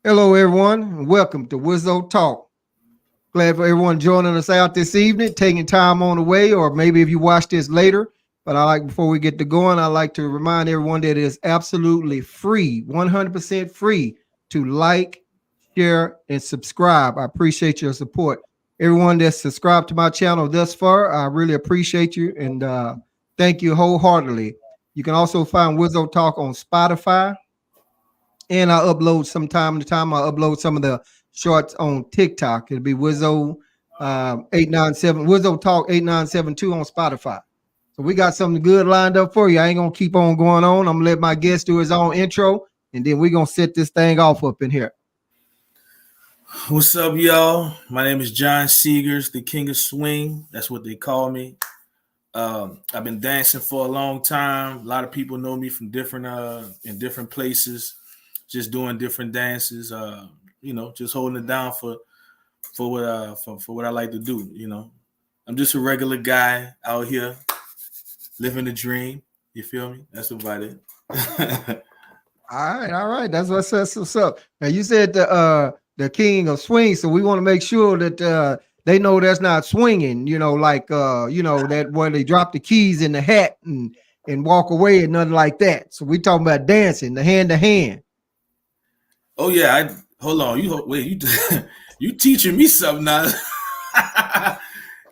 Hello, everyone, and welcome to Wizzo Talk. Glad for everyone joining us out this evening, taking time on the way, or maybe if you watch this later. But before we get to going, I like to remind everyone that it is absolutely free, 100% free to like, share, and subscribe. I appreciate your support. Everyone that's subscribed to my channel thus far, I really appreciate you and thank you wholeheartedly. You can also find Wizzo Talk on Spotify, and I upload some time to time. I upload some of the shorts on TikTok. It'll be Wizzo 897 Wizzo Talk 8972 on Spotify. So we got something good lined up for you. I ain't gonna keep on going on. I'm gonna let my guest do his own intro, and then we're gonna set this thing off up in here. What's up, y'all? My name is John Sigears, the King of Swing. That's what they call me. I've been dancing for a long time. A lot of people know me from different in different places, just doing different dances. Just holding it down for what I like to do. I'm just a regular guy out here living the dream. You feel me? That's about it. All right. That's what's up. Now you said the king of swing, so we want to make sure that they know that's not swinging. That where they drop the keys in the hat and walk away and nothing like that. So we talking about dancing, the hand to hand. Oh yeah, hold on. You teaching me something now?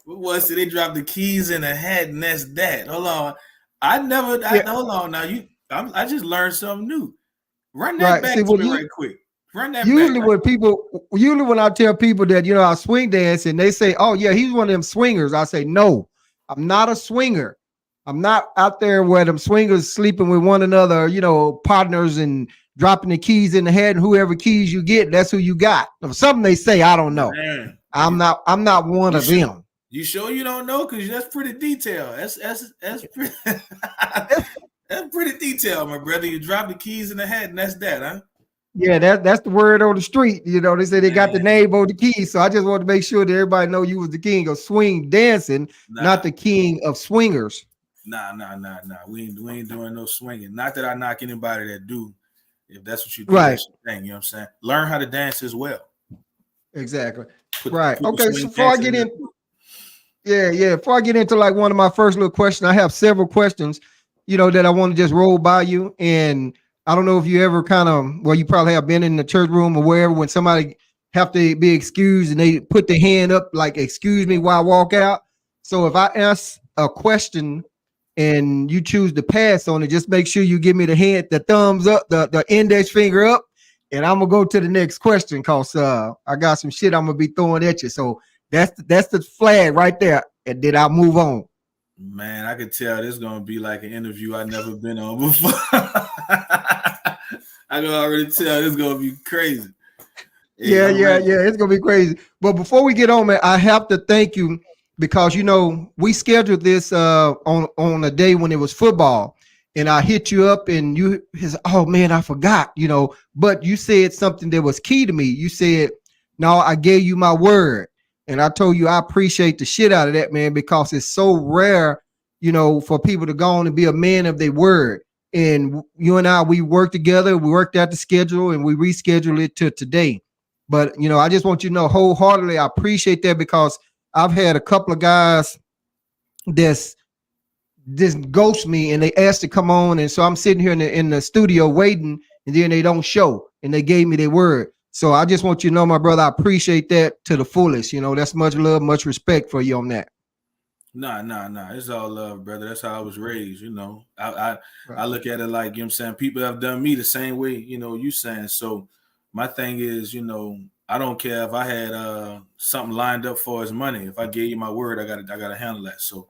What was it? They dropped the keys in the hat, and that's that. Hold on. Hold on now. I just learned something new. Run that Right. back See, to well, me right quick. Run that back. usually when I tell people that I swing dance and they say, "Oh yeah, he's one of them swingers," I say, "No, I'm not a swinger. I'm not out there where them swingers sleeping with one another, partners and dropping the keys in the head, and whoever keys you get, that's who you got." Something they say, I don't know. Man, I'm not one of them. You sure you don't know? Because that's pretty detailed. That's pretty, that's pretty detailed, my brother. You drop the keys in the hat, and that's that, huh? Yeah, that's the word on the street. They say they got the Man, name on the keys. So I just want to make sure that everybody know you was the king of swing dancing, not nah, the king of swingers. nah. We ain't doing no swinging. Not that I knock anybody that do. If that's what you do, Right. that's your thing. You know what I'm saying? Learn how to dance as well. Exactly. Put Right. the Okay. So swing before I dancing get in the in, yeah. Before I get into like one of my first little questions, I have several questions, that I want to just roll by you. And I don't know if you ever you probably have been in the church room or wherever when somebody have to be excused and they put their hand up like, "Excuse me," while I walk out. So if I ask a question and you choose to pass on it, just make sure you give me the thumbs up, the index finger up, and I'm gonna go to the next question because I got some shit I'm gonna be throwing at you. So that's the flag right there, and then I'll move on. Man, I could tell this is gonna be like an interview I've never been on before. I can already tell this is gonna be crazy. Hey, Yeah, I'm yeah, ready. yeah. It's gonna be crazy. But before we get on, man, I have to thank you because we scheduled this on a day when it was football, and I hit you up, and you said, "Oh man, I forgot," But you said something that was key to me. You said, "No, I gave you my word," and I told you I appreciate the shit out of that, man, because it's so rare, for people to go on and be a man of their word. And you and I, we worked together. We worked out the schedule, and we rescheduled it to today. But I just want you to know wholeheartedly, I appreciate that because I've had a couple of guys that's just ghost me and they asked to come on, and so I'm sitting here in the studio waiting, and then they don't show, and they gave me their word. So I just want you to know, my brother, I appreciate that to the fullest. That's much love, much respect for you on that. Nah. It's all love, brother. That's how I was raised. I Right. look at it like, you know what I'm saying, people have done me the same way, you saying. So my thing is, I don't care if I had something lined up for his money. If I gave you my word, I gotta handle that. So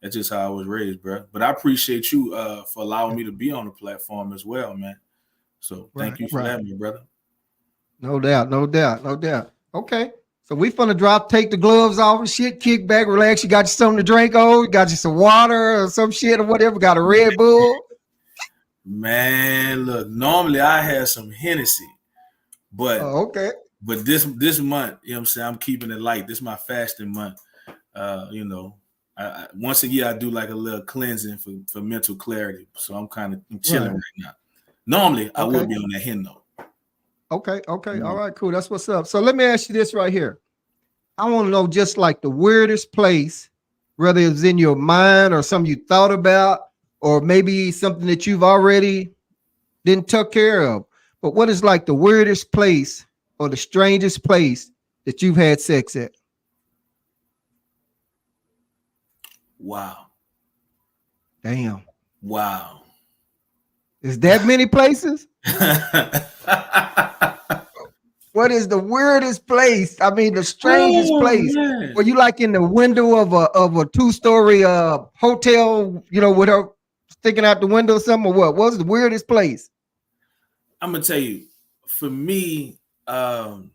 that's just how I was raised, bro. But I appreciate you for allowing me to be on the platform as well, man. So thank Right. you for Right. that, my brother. No doubt. No doubt. No doubt. Okay. So we finna take the gloves off and shit, kick back, relax. You got you something to drink, you got you some water or some shit or whatever. Got a Red Bull. Man, look, normally I have some Hennessy, but Oh, okay. this month, you know what I'm saying, I'm keeping it light. This is my fasting month. Once a year I do like a little cleansing for mental clarity. So I'm chilling Right. right now. Normally I Okay. would be on that hen though. Okay. All right, cool. That's what's up. So let me ask you this right here. I want to know just like the weirdest place, whether it's in your mind or something you thought about, or maybe something that you've already didn't took care of. But what is like the weirdest place or the strangest place that you've had sex at? Wow. Damn. Wow. Is that many places? What is the weirdest place? I mean, the strangest Oh place. man. Were you like in the window of a 2-story hotel, with her sticking out the window or something, or what? What was the weirdest place? I'm gonna tell you, for me, I'm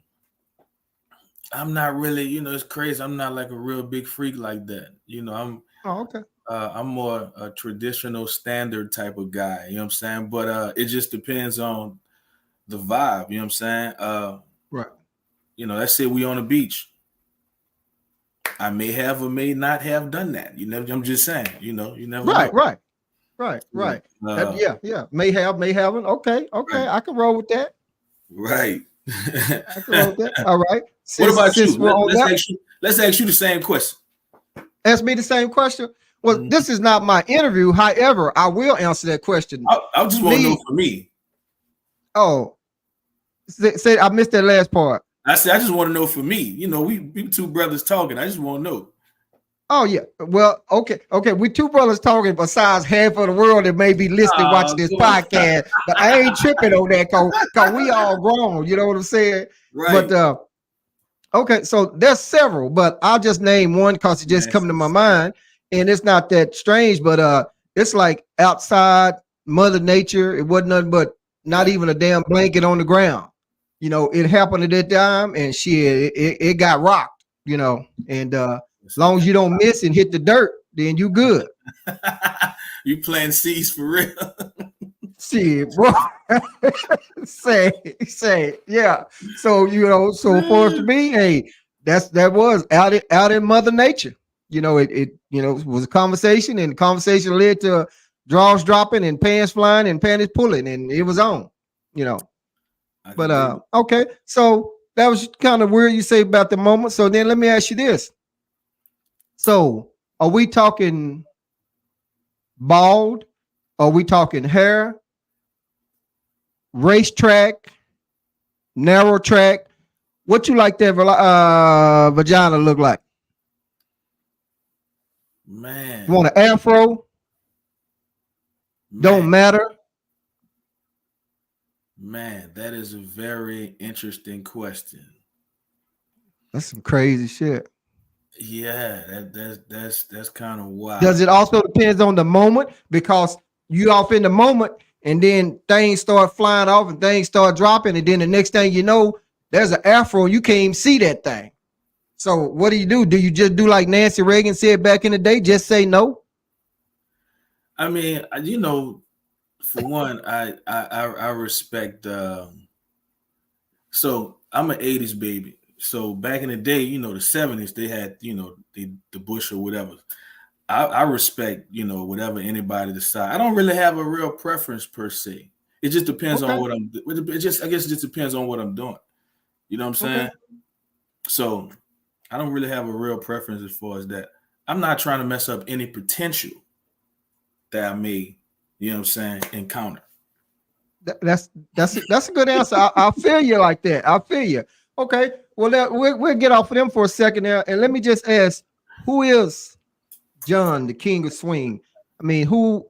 not really, it's crazy. I'm not like a real big freak like that. Oh, okay. I'm more a traditional standard type of guy, you know what I'm saying? But it just depends on the vibe, you know what I'm saying? Right. Let's say we on a beach. I may have or may not have done that. I'm just saying, you never know. Right. Yeah. Yeah. May have, may haven't. Okay. Right. I can roll with that. Right. I can roll with that. All right. What about you? Since we're on that, Let's ask you the same question. ask me the same question. Well, Mhm. this is not my interview. However, I will answer that question. I just want to know for me. Oh, say I missed that last part. I said I just want to know for me. We two brothers talking. I just want to know. Oh yeah. Well, okay. We two brothers talking besides half of the world that may be listening, watching this podcast. But I ain't tripping on that cause we all grown. You know what I'm saying? Right. But okay, so there's several, but I'll just name one because it just come to my mind. And it's not that strange, but it's like outside Mother Nature. It wasn't nothing but not even a damn blanket on the ground. It happened at that time, and shit, it got rocked. And as long as you don't miss and hit the dirt, then you good. You planting seeds for real? Shit, bro. say, yeah. So for me, hey, that was out in Mother Nature. It was a conversation, and the conversation led to drawers dropping and pants flying and panties pulling, and it was on. But okay, so that was kind of weird you say about the moment. So then let me ask you this. So are we talking bald? Are we talking hair? Racetrack? Narrow track? What you like that vagina look like? Man. You want an afro? Don't matter. Man, that is a very interesting question. That's some crazy shit. Yeah, that's kind of wild. Does it also depends on the moment? Because you off in the moment and then things start flying off and things start dropping, and then the next thing you know, there's an afro and you can't even see that thing. So what do? Do you just do like Nancy Reagan said back in the day? Just say no? I mean, for one, I respect. So I'm an '80s baby. So back in the day, the '70s, they had the Bush or whatever. I respect whatever anybody decide. I don't really have a real preference per se. It just depends on what I'm. I guess it just depends on what I'm doing. You know what I'm saying? Okay. So I don't really have a real preference as far as that. I'm not trying to mess up any potential that I may, encounter. That's a good answer. I feel you like that. I feel you. Okay. Well, we'll get off of them for a second there, and let me just ask, who is John, the King of Swing? I mean, who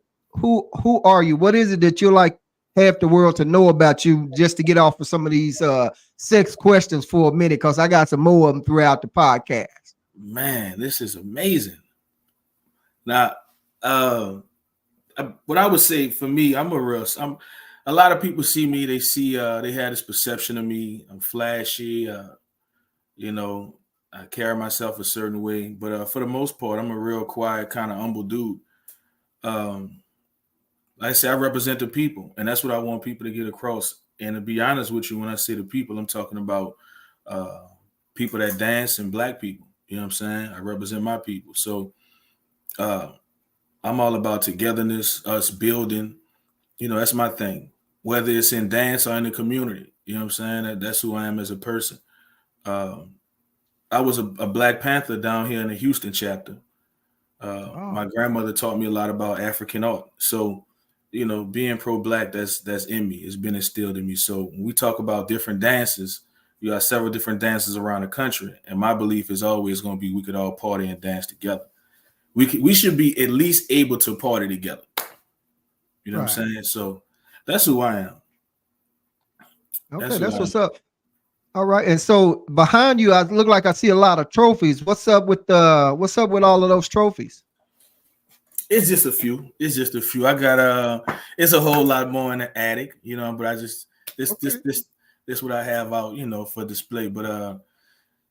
are you? What is it that you like half the world to know about you, just to get off of some of these sex questions for a minute, because I got some more of them throughout the podcast. Man, this is amazing. Now, what I would say for me, I'm a lot of people see me, they see they had this perception of me. I'm flashy, I carry myself a certain way, but for the most part, I'm a real quiet, kind of humble dude. Like I say, I represent the people, and that's what I want people to get across. And to be honest with you, when I say the people, I'm talking about people that dance and black people. You know what I'm saying? I represent my people. So I'm all about togetherness, us building. That's my thing. Whether it's in dance or in the community, You know what I'm saying? That's who I am as a person. Um, I was a Black Panther down here in the Houston chapter. My Oh, grandmother taught me a lot about African art. So, being pro-Black, that's in me. It's been instilled in me. So when we talk about different dances, you got several different dances around the country, and my belief is always going to be we could all party and dance together. We should be at least able to party together. You know what right. I'm saying? So that's who I am. That's Okay, who that's I am. what's up. All right. And so behind you, I look like I see a lot of trophies. What's up with all of those trophies? It's just a few. It's just a few. I got it's a whole lot more in the attic, but I just this this Okay. this this what I have out, for display. But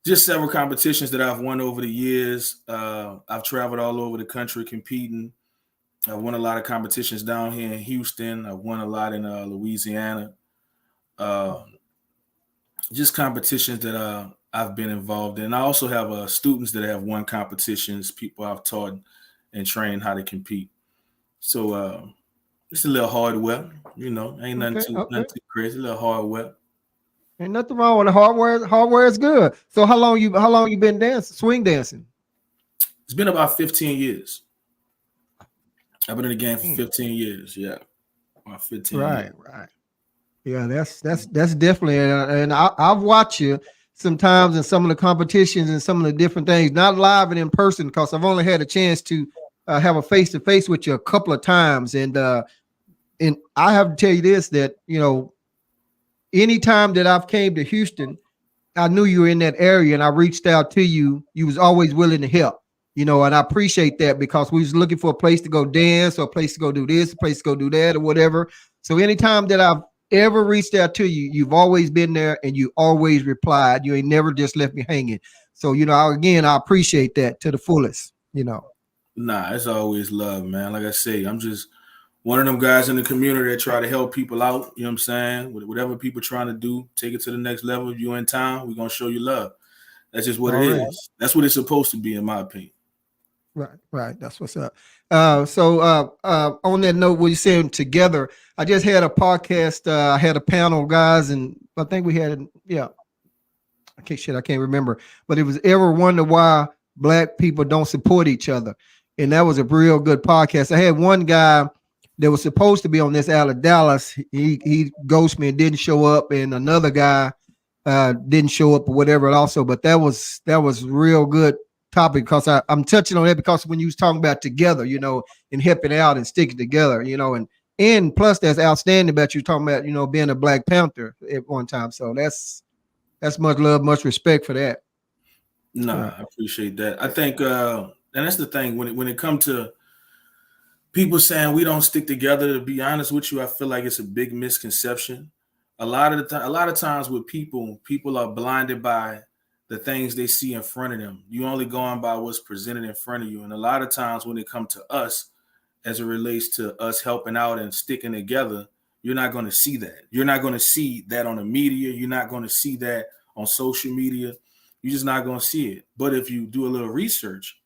just several competitions that I've won over the years. I've traveled all over the country competing. I won a lot of competitions down here in Houston. I won a lot in Louisiana. Uh, just competitions that I've been involved in. I also have students that have won competitions, people I've taught and trained how to compete. So it's a little hardware, ain't Okay. nothing Okay. too crazy, a little hardware. Ain't nothing wrong with the hardware. Hardware is good. So how long you been dancing, swing dancing? It's been about 15 years. I've been in the game for Mm. 15 years. Yeah, about 15 years. Right, right. Yeah, that's definitely, and I've watched you sometimes in some of the competitions and some of the different things, not live and in person, because I've only had a chance to have a face to face with you a couple of times, and I have to tell you this, that anytime that I've came to Houston, I knew you were in that area, and I reached out to you. You was always willing to help, and I appreciate that, because we was looking for a place to go dance or a place to go do this, a place to go do that, or whatever. So anytime that I've ever reached out to you, you've always been there and you always replied. You ain't never just left me hanging. So again, I appreciate that to the fullest. Nah, it's always love, man. Like I say, I'm just one of them guys in the community that try to help people out. You know what I'm saying? Whatever people trying to do, take it to the next level. If you in town, we're gonna show you love. That's just what it Already. is. That's what it's supposed to be, in my opinion. Right, right. That's what's up. So on that note, what you saying together? I just had a podcast. I had a panel of guys, and I think we had, yeah, I can't remember, but it was ever wonder why black people don't support each other, and that was a real good podcast. I had one guy that was supposed to be on this out of Dallas. He ghosted me and didn't show up, and another guy didn't show up or whatever. Also, but that was real good topic, because I'm touching on that because when you was talking about together, and helping out and sticking together, and plus that's outstanding about you talking about being a Black Panther at one time. So that's much love, much respect for that. Nah, Right. I appreciate that. I think, and that's the thing when it comes to people saying we don't stick together. To be honest with you, I feel like it's a big misconception. A lot of times with people are blinded by the things they see in front of them. You only going by what's presented in front of you, and a lot of times when it comes to us, as it relates to us helping out and sticking together, you're not going to see that. You're not going to see that on the media. You're not going to see that on social media. You're just not going to see it. But if you do a little research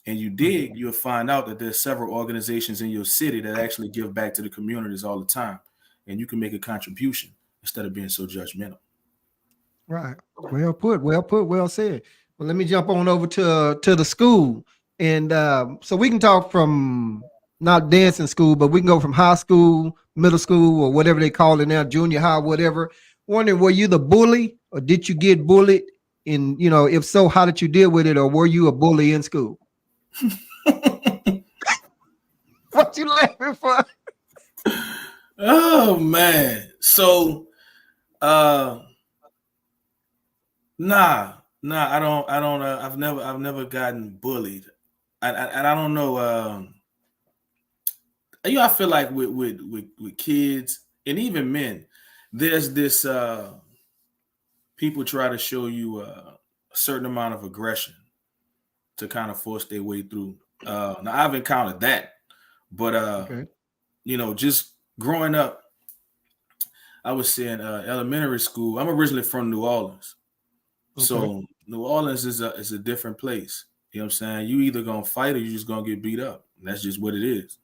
and you Mhm. dig, you'll find out that there's several organizations in your city that actually give back to the communities all the time. And you can make a contribution instead of being so judgmental. Right. Well put. Well put. Well said. Well, let me jump on over to the school, and so we can talk from not dancing school, but we can go from high school, middle school, or whatever they call it now, junior high, whatever. Wondering, were you the bully, or did you get bullied? And if so, how did you deal with it, or were you a bully in school? What you laughing for? Oh man. So uh nah, I've never gotten bullied. And I don't know. I feel like with kids and even men, there's this people try to show you a certain amount of aggression to kind of force their way through. Now I've encountered that, but Okay. just growing up, I was in elementary school. I'm originally from New Orleans, Okay. so New Orleans is a different place. You know what I'm saying? You either gonna fight or you just gonna get beat up. And that's just what it is.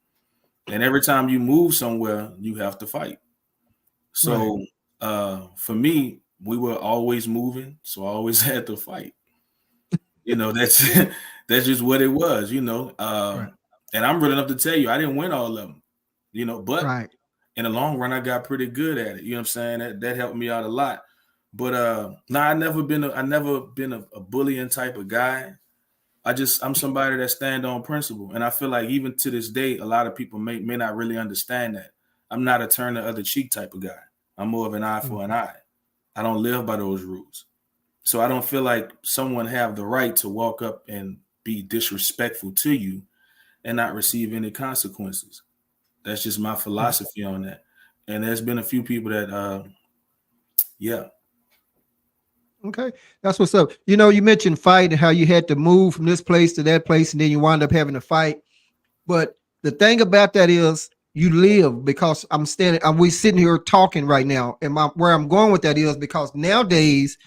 And every time you move somewhere, you have to fight. Right. So For me, we were always moving, so I always had to fight. That's that's just what it was. Right. And I'm real enough to tell you, I didn't win all of them. But Right. in the long run, I got pretty good at it. You know what I'm saying? That helped me out a lot. But no, I never been a bullying type of guy. I'm somebody that stand on principle, and I feel like even to this day, a lot of people may not really understand that. I'm not a turn the other cheek type of guy. I'm more of an eye for an eye. I don't live by those rules. So I don't feel like someone have the right to walk up and be disrespectful to you and not receive any consequences. That's just my Right. philosophy on that. And there's been a few people that, yeah. Okay, that's what's up. You mentioned fight and how you had to move from this place to that place, and then you wind up having to fight. But the thing about that is, you live because we sitting here talking right now, and where I'm going with that is because nowadays,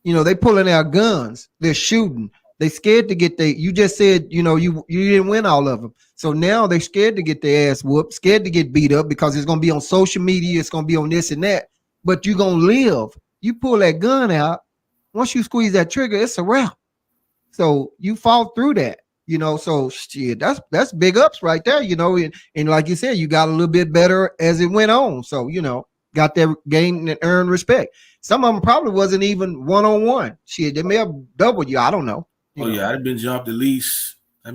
they pulling out guns, they're shooting, they scared to get you just said, you didn't win all of them. So now they're scared to get their ass whooped, scared to get beat up because it's going to be on social media, it's going to be on this and that. But you're going to live. You pull that gun out, once you squeeze that trigger, it's a wrap. So you fall through that, So shit, that's big ups right there, and like you said, you got a little bit better as it went on. So got that gain and earn respect. Some of them probably wasn't even 1-on-1. Shit, they may have doubled you. I don't know. Oh yeah, I've been jumped at least 4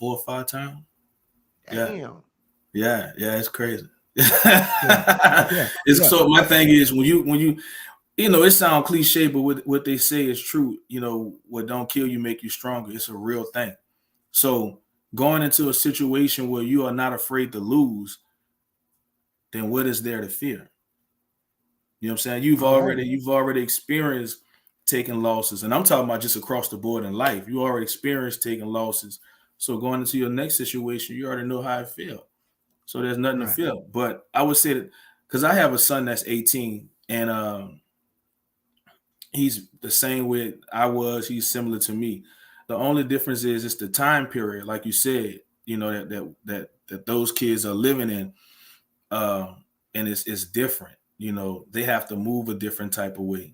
or 5 times. Yeah. Damn. Yeah, it's crazy. Yeah. Yeah. It's Yeah. so my thing is when you it sounds cliche, but what they say is true. What don't kill you make you stronger. It's a real thing. So going into a situation where you are not afraid to lose, then what is there to fear? You know what I'm saying? You've All right. already experienced taking losses, and I'm talking about just across the board in life. You already experienced taking losses. So going into your next situation, you already know how it feels. So there's nothing to Right. feel. But I would say that because I have a son that's 18, and he's the same way I was. He's similar to me. The only difference is it's the time period, like you said. That those kids are living in, and it's different. They have to move a different type of way.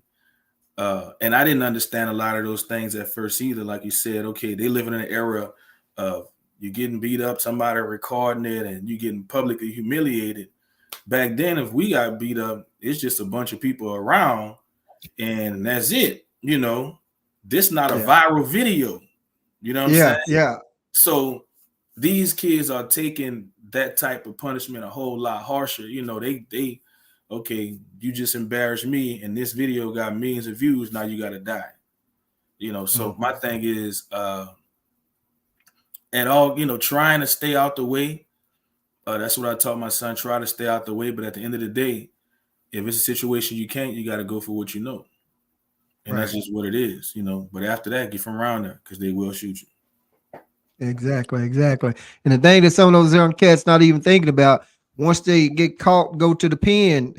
And I didn't understand a lot of those things at first either. Like you said, okay, they live in an era of you getting beat up, somebody recording it, and you getting publicly humiliated. Back then, if we got beat up, it's just a bunch of people around, and that's it. This not a Yeah. viral video. You know what I'm saying? Yeah. Yeah. So these kids are taking that type of punishment a whole lot harsher. They okay, you just embarrassed me, and this video got millions of views. Now you got to die. So my thing is, at all, trying to stay out the way. That's what I taught my son. Try to stay out the way, but at the end of the day, if it's a situation you can't, you got to go for what you know, and that's Right. just what it is. But after that, get from around there because they will shoot you. Exactly, exactly. And the thing that some of those young cats not even thinking about, once they get caught, go to the pen,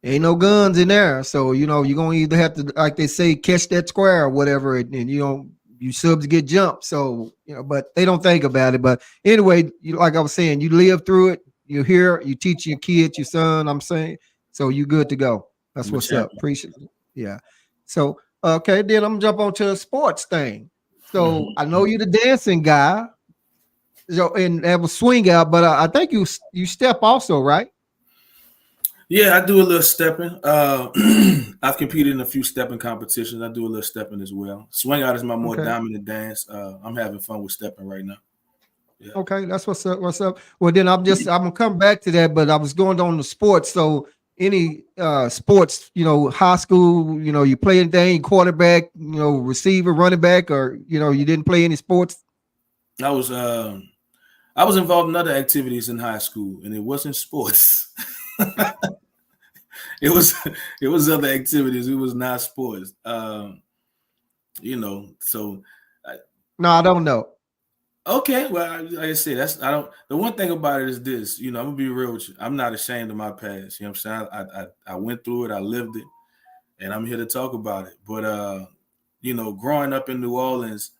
ain't no guns in there. So, you're gonna either have to, like they say, catch that square or whatever, and you subs get jumped. So, but they don't think about it. But anyway, like I was saying, you live through it, you hear, you teach your kids, your son, I'm saying. So you good to go. That's I'm a what's up. champion. Appreciate it. Yeah. So okay, then I'm gonna jump onto the sports thing. So I know you're the dancing guy, so and have a swing out, but I think you step also, right? Yeah, I do a little stepping. I've competed in a few stepping competitions. I do a little stepping as well. Swing out is my more Okay, dominant dance. I'm having fun with stepping right now. Yeah. okay, that's what's up. What's up? Well, then I'm gonna come back to that, but I was going on the sports. So any sports, high school, you play anything, quarterback, receiver, running back, or you didn't play any sports. I was uh, I was involved in other activities in high school, and it wasn't sports. it was it was other activities. It was not sports. So No, I don't know. okay. Well, like I said, that's I don't. The one thing about it is this. I'm gonna be real with you. I'm not ashamed of my past. You know what I'm saying? I went through it. I lived it, and I'm here to talk about it. But growing up in New Orleans,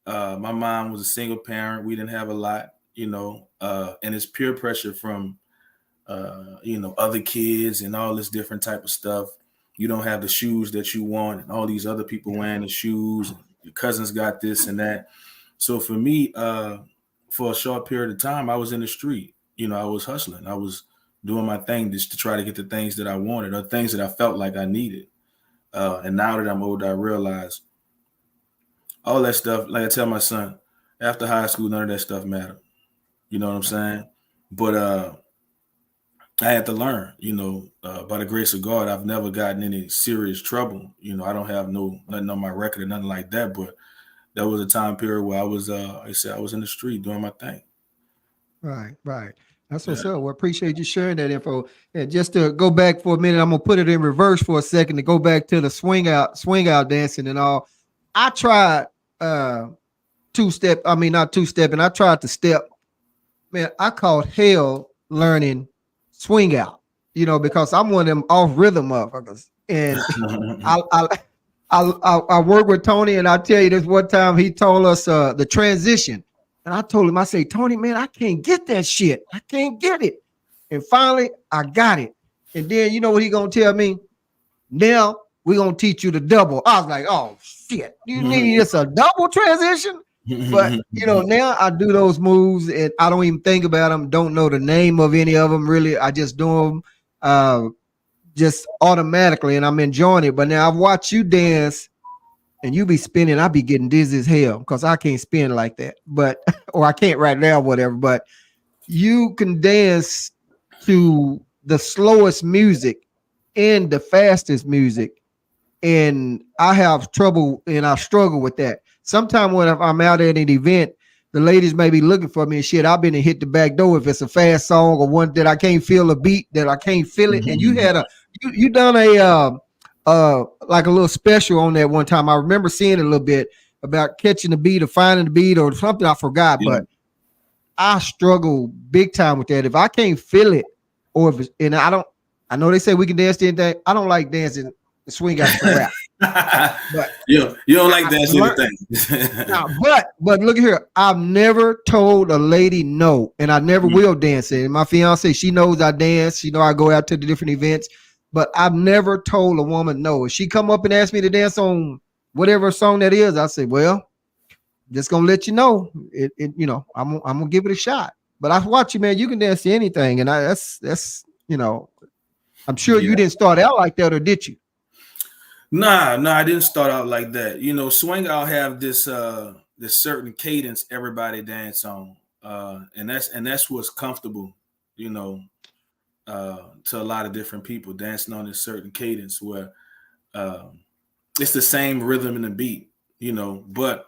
my mom was a single parent. We didn't have a lot. And it's peer pressure from other kids and all this different type of stuff. You don't have the shoes that you want, and all these other people wearing the shoes. And your cousins got this and that. So for me, for a short period of time, I was in the street. I was hustling. I was doing my thing just to try to get the things that I wanted or things that I felt like I needed. And now that I'm older, I realize all that stuff. Like I tell my son, after high school, none of that stuff mattered. You know what I'm saying? But I had to learn, by the grace of God, I've never gotten any serious trouble. I don't have nothing on my record or nothing like that. But there was a time period where I was, I was in the street doing my thing. Right. That's what's up. Well, appreciate you sharing that info. And just to go back for a minute, I'm gonna put it in reverse for a second to go back to the swing out dancing and all. I tried not two-step, and I tried to step. Man, I called hell learning swing out, because I'm one of them off rhythm motherfuckers. And I work with Tony, and I tell you this one time he told us the transition. And I told him, I say, Tony, man, I can't get that shit. I can't get it. And finally, I got it. And then you know what he gonna tell me? Now we're gonna teach you the double. I was like, oh shit, you need just a double transition? But now I do those moves and I don't even think about them, don't know the name of any of them really. I just do them just automatically and I'm enjoying it. But now I've watched you dance and you be spinning, I be getting dizzy as hell because I can't spin like that. But or I can't right now, whatever. But you can dance to the slowest music and the fastest music. And I have trouble and I struggle with that. Sometimes when I'm out at an event, the ladies may be looking for me and shit. I've been to hit the back door if it's a fast song or one that I can't feel a beat, that I can't feel it. And you had you done a like a little special on that one time. I remember seeing it a little bit about catching the beat or finding the beat or something I forgot, but I struggle big time with that. If I can't feel it, or if it's, and I know they say we can dance to anything. I don't like dancing the swing out the rap. But you don't like dancing anything. but look at here. I've never told a lady no, and I never will dance it. And my fiance, she knows I dance. She know I go out to the different events. But I've never told a woman no. If she come up and ask me to dance on whatever song that is, I say, well, just gonna let you know. I'm gonna give it a shot. But I watch you, man. You can dance to anything, and that's I'm sure you didn't start out like that, or did you? Nah, I didn't start out like that. Swing out have this certain cadence everybody dance on, and that's what's comfortable, to a lot of different people dancing on this certain cadence where it's the same rhythm and the beat, but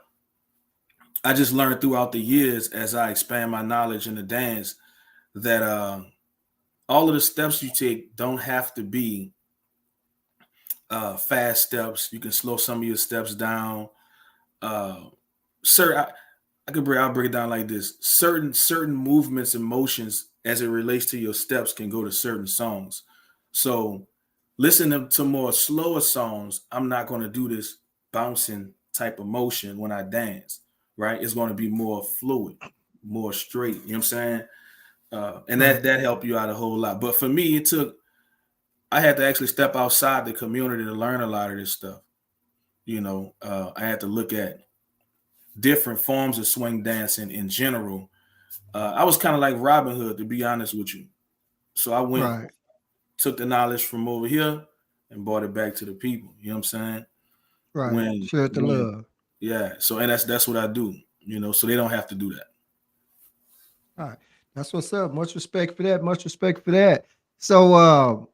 I just learned throughout the years as I expand my knowledge in the dance that all of the steps you take don't have to be fast steps. You can slow some of your steps down. I'll break it down like this. Certain movements and motions as it relates to your steps can go to certain songs. So listening to more slower songs, I'm not going to do this bouncing type of motion when I dance, right? It's going to be more fluid, more straight. You know what I'm saying? And that helped you out a whole lot. But for me, I had to actually step outside the community to learn a lot of this stuff. I had to look at different forms of swing dancing in general. I was kind of like Robin Hood, to be honest with you. So I went, took the knowledge from over here and brought it back to the people. You know what I'm saying? Right. Share the love. Yeah. So, and that's what I do, so they don't have to do that. All right. That's what's up. Much respect for that. So,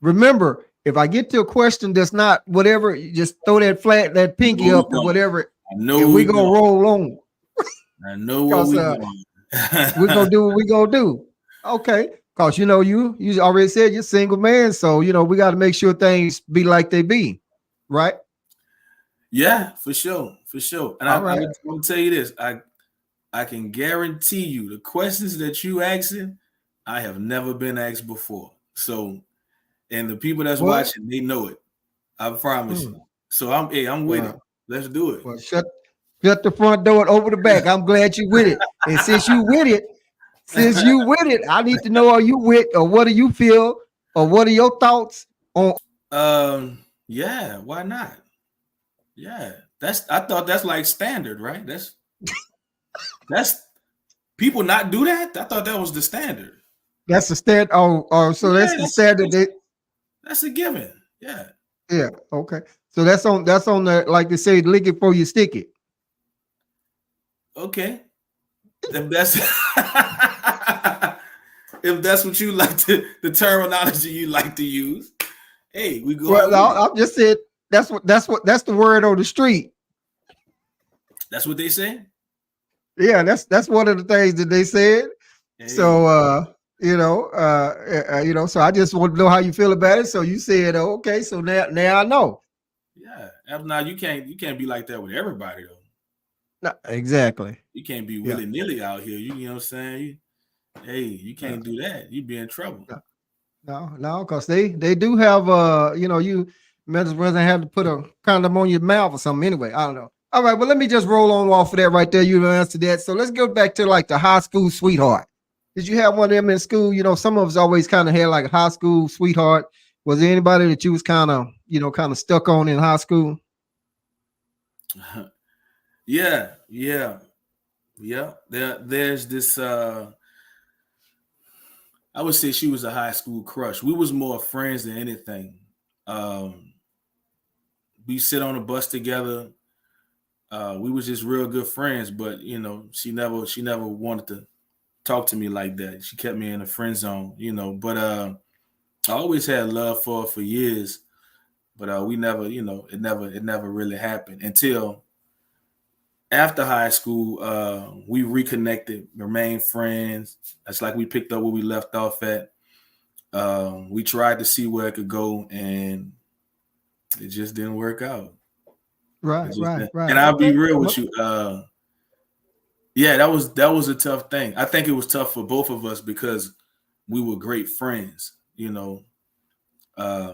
remember, if I get to a question that's not whatever, you just throw that pinky up or whatever. And we gonna roll on. I know what we're doing. We're gonna do what we gonna do. Okay. Cause you already said you're single man. So we got to make sure things be like they be. Right? Yeah, for sure. And I'm gonna tell you this. I can guarantee you the questions that you asking, I have never been asked before. So, and the people that's watching, they know it. I promise you. So I'm with it. Let's do it. Well, shut the front door and open the back. I'm glad you with it. And since you with it, since you with it, I need to know, are you with, or what do you feel, or what are your thoughts on? Yeah, why not? Yeah, I thought that's like standard, right? That's people not do that. I thought that was the standard. That's the standard. Oh, so Yeah, that's the standard. that's a given. Yeah. Yeah. Okay. So that's on the, like they say, lick it before you stick it. Okay. If that's if that's what you like to, the terminology you like to use, hey, we go Well, on with it. I'm just saying that's the word on the street. That's what they say. Yeah, that's one of the things that they said. Hey, So so I just want to know how you feel about it. So you said, oh, okay, so now I know. yeah. Now you can't be like that with everybody though. No, exactly. You can't be Yeah. willy nilly out here. You know what I'm saying? Hey, you Yeah. can't do that. You be in trouble. No, because they do have you might as well have to put a condom on your mouth or something anyway. I don't know. All right, well, let me just roll on off of that right there. You answered that. So let's go back to like the high school sweetheart. Did you have one of them in school? You know, some of us always kind of had like a high school sweetheart. Was there anybody that you was kind of stuck on in high school? Yeah. There's this I would say she was a high school crush. We was more friends than anything. Um, we sit on a bus together. We was just real good friends, but she never wanted to talk to me like that. She kept me in a friend zone, But I always had love for her for years, but we never, it never really happened until after high school. We reconnected, remained friends. It's like we picked up where we left off at. We tried to see where it could go, and it just didn't work out. Right, right, right. And I'll be Okay. real with you. Yeah, that was a tough thing. I think it was tough for both of us because we were great friends, Uh,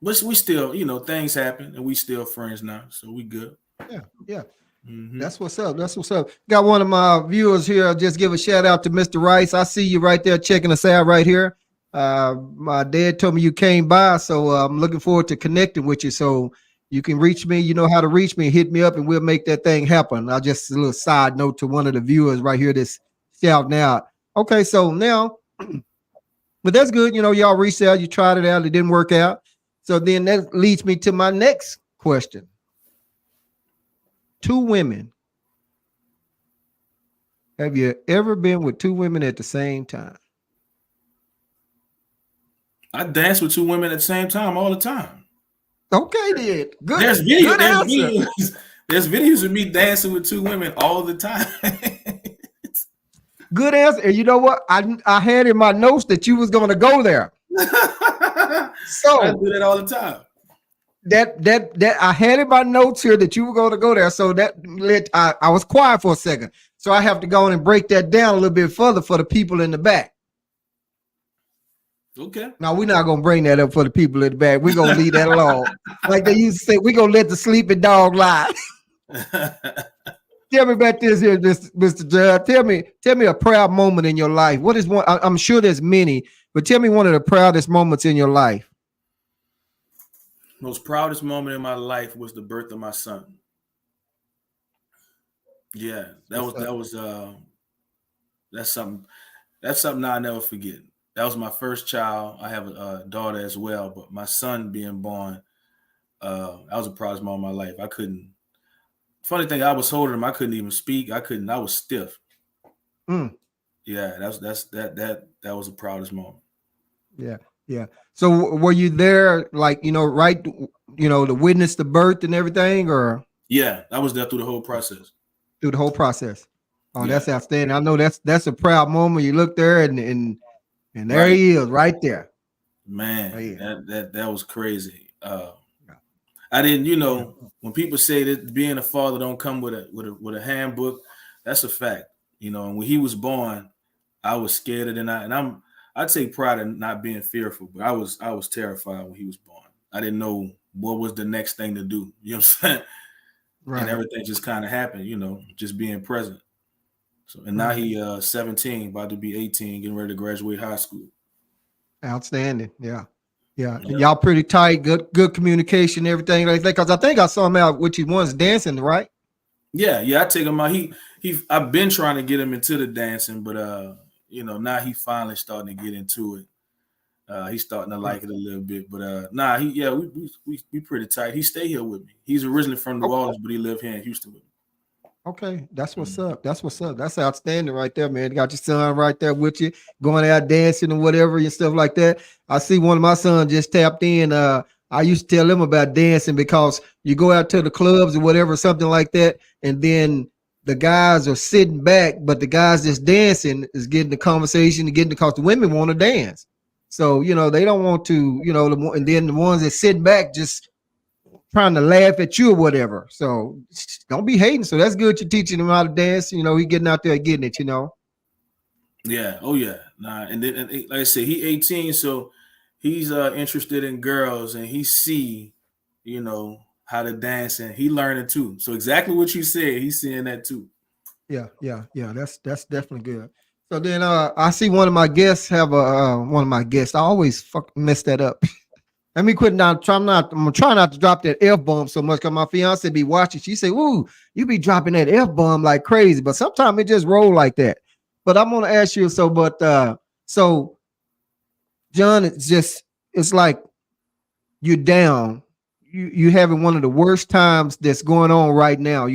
but we still, things happen, and we still friends now, so we good. Yeah, yeah. Mm-hmm. That's what's up. That's what's up. Got one of my viewers here. Just give a shout out to Mr. Rice. I see you right there checking us out right here. My dad told me you came by, so I'm looking forward to connecting with you. So you can reach me. You know how to reach me. Hit me up, and we'll make that thing happen. I just a little side note to one of the viewers right here that's shouting out. Okay, so now, but that's good. You know, y'all reached out. You tried it out. It didn't work out. So then that leads me to my next question. Two women. Have you ever been with two women at the same time? I dance with two women at the same time all the time. Okay, then. There's Good. video. Good There's answer. videos. There's videos of me dancing with two women all the time. Good answer. And you know what? I had in my notes that you was going to go there. I So do that all the time. that I had in my notes here that you were going to go there. So that I was quiet for a second. So I have to go in and break that down a little bit further for the people in the back. Okay. Now we're not gonna bring that up for the people in the back. We're gonna leave that alone. Like they used to say, we're gonna let the sleeping dog lie. Tell me about this here, Mr. Judd. Tell me a proud moment in your life. What is one? I'm sure there's many, but tell me one of the proudest moments in your life. Most proudest moment in my life was the birth of my son. Yeah, that's something I'll never forget. That was my first child. I have a daughter as well, but my son being born, that was the proudest moment of my life. I couldn't. Funny thing, I was holding him. I couldn't even speak. I couldn't. I was stiff. Mm. Yeah, that was the proudest moment. Yeah, yeah. So were you there, like right, to witness the birth and everything, or Yeah, I was there through the whole process. through the whole process? Oh, Yeah, that's outstanding. I know that's a proud moment. You look there and there right, he is, right there. Oh, man. yeah. That was crazy. I didn't, Yeah. when people say that being a father don't come with a handbook, that's a fact. And when he was born, I was scared of I'd take pride in not being fearful, but I was terrified when he was born. I didn't know what was the next thing to do. You know what I'm saying? And Right. everything just kind of happened, just being present. So and now he 17, about to be 18, getting ready to graduate high school. Outstanding. Yeah. Yeah. And Yeah, y'all pretty tight, good communication, everything like that. Because I think I saw him out with you once dancing, right? yeah. I take him out. I've been trying to get him into the dancing, but now he finally starting to get into it. He's starting to like it a little bit, but we pretty tight. He stay here with me. He's originally from New Orleans, but he live here in Houston with me. Okay, that's what's Mhm. up. That's what's up. That's outstanding right there, man. Got your son right there with you, going out dancing and whatever and stuff like that. I see one of my sons just tapped in. I used to tell him about dancing because you go out to the clubs or whatever, something like that, and then the guys are sitting back, but the guys just dancing is getting the conversation and getting because the women want to dance. So they don't want to, and then the ones that sit back just trying to laugh at you or whatever. So don't be hating. So that's good. You're teaching him how to dance. He getting out there getting it. Yeah. Oh yeah. Nah. And then, like I said, he 18, so he's interested in girls, and he see, how to dance, and he learning too. So exactly what you said, he's seeing that too. Yeah. That's definitely good. So then I see one of my guests have one of my guests. I always mess that up. Let me quit now. I'm trying not to drop that F bomb so much because my fiance be watching. She say, "Ooh, you be dropping that F bomb like crazy," but sometimes it just roll like that. But I'm gonna ask you so John, it's like you're down. You having one of the worst times that's going on right now.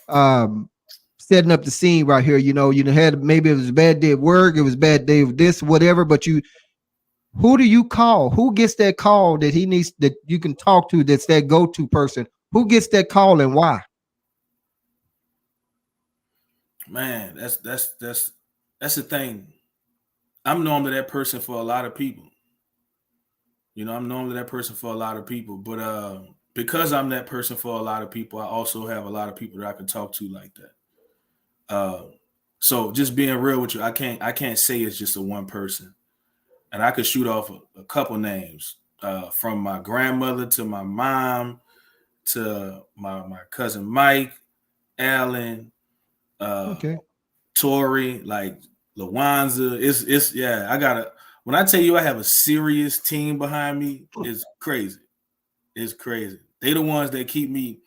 Um, setting up the scene right here. You had maybe it was a bad day at work, it was a bad day of this, whatever. But who do you call? Who gets that call that he needs that you can talk to? That's that go-to person. Who gets that call and why? Man, that's the thing. I'm normally that person for a lot of people. I'm normally that person for a lot of people, but because I'm that person for a lot of people, I also have a lot of people that I can talk to like that. So just being real with you, I can't say it's just a one person, and I could shoot off a couple names, from my grandmother to my mom to my cousin Mike, Alan, uh, Okay. Tori, like Lawanza. It's yeah. I gotta When I tell you I have a serious team behind me, it's crazy. It's crazy. They the ones that keep me,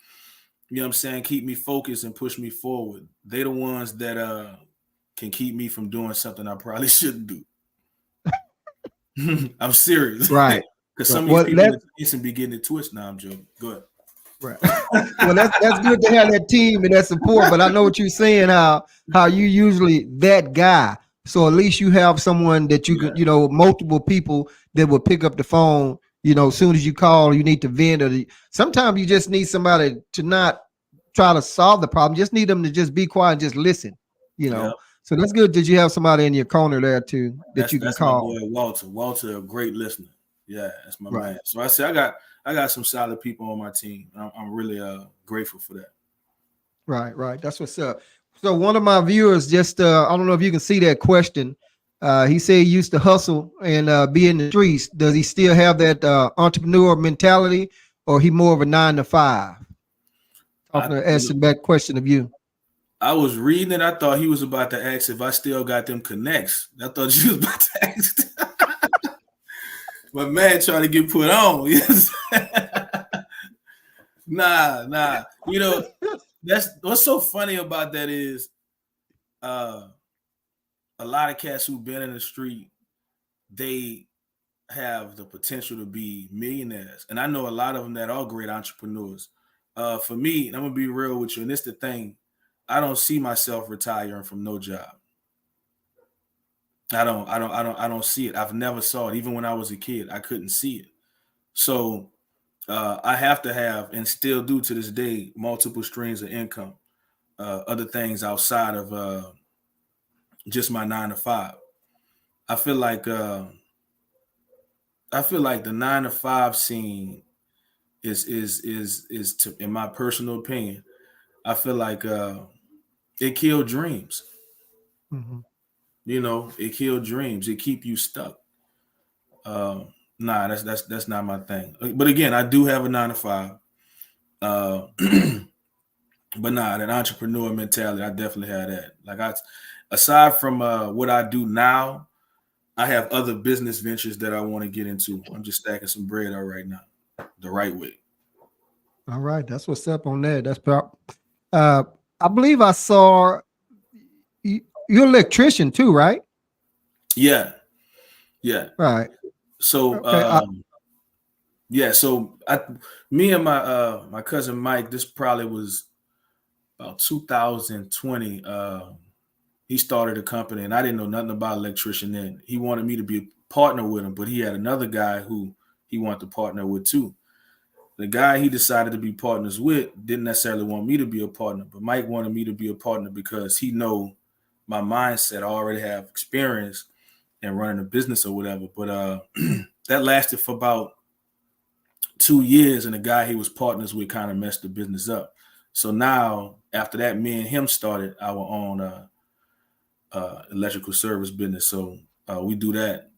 what I'm saying, keep me focused and push me forward. They the ones that can keep me from doing something I probably shouldn't do. I'm serious. Right. Because Right. some of these Well, people in the dancing be getting it twisted. Now I'm joking. Go right. ahead. Well, that's good to have that team and that support. But I know what you're saying. How you usually that guy. So at least you have someone that you Yeah. can, multiple people that will pick up the phone. As soon as you call, you need to vent. Sometimes you just need somebody to not try to solve the problem. Just need them to just be quiet and just listen. You Yeah. know. So that's good that you have somebody in your corner there too that That's you can that's my call. boy Walter. Walter, a great listener. Yeah, that's my Right. man. So I said I got some solid people on my team. I'm really grateful for that. Right. That's what's up. So one of my viewers just I don't know if you can see that question. He said he used to hustle and be in the streets. Does he still have that entrepreneur mentality, or he more of a 9 to 5? I Talking to asking that question of you. I was reading it. I thought he was about to ask if I still got them connects. I thought you was about to ask. My man trying to get put on. Yes. Nah. That's what's so funny about that is uh a lot of cats who've been in the street, they have the potential to be millionaires. And I know a lot of them that are great entrepreneurs. For me, and I'm gonna be real with you, and this the thing, I don't see myself retiring from no job. I don't see it. I've never saw it. Even when I was a kid, I couldn't see it. So I have to have, and still do to this day, multiple streams of income, other things outside of just my 9 to 5. I feel like uh, I feel like the 9 to 5 scene is to, in my personal opinion, I feel like it killed dreams. Mhm. It killed dreams. It keep you stuck. Uh, nah, that's not my thing. But again, I do have a 9 to 5. Uh, But nah, that entrepreneur mentality, I definitely had that. Aside from what I do now, I have other business ventures that I want to get into. I'm just stacking some bread out right now, the right way. All right, that's what's up on that. Uh, I believe I saw you're an electrician too, right? Yeah, yeah. Right. So Okay. yeah, so me and my cousin Mike, this probably was about 2020. He started a company, and I didn't know nothing about electrician then. He wanted me to be a partner with him, but he had another guy who he wanted to partner with too. The guy he decided to be partners with didn't necessarily want me to be a partner, but Mike wanted me to be a partner because he know my mindset. I already have experience in running a business or whatever. But that lasted for about 2 years, and the guy he was partners with kind of messed the business up. So now, after that, me and him started our own electrical service business. So we do that,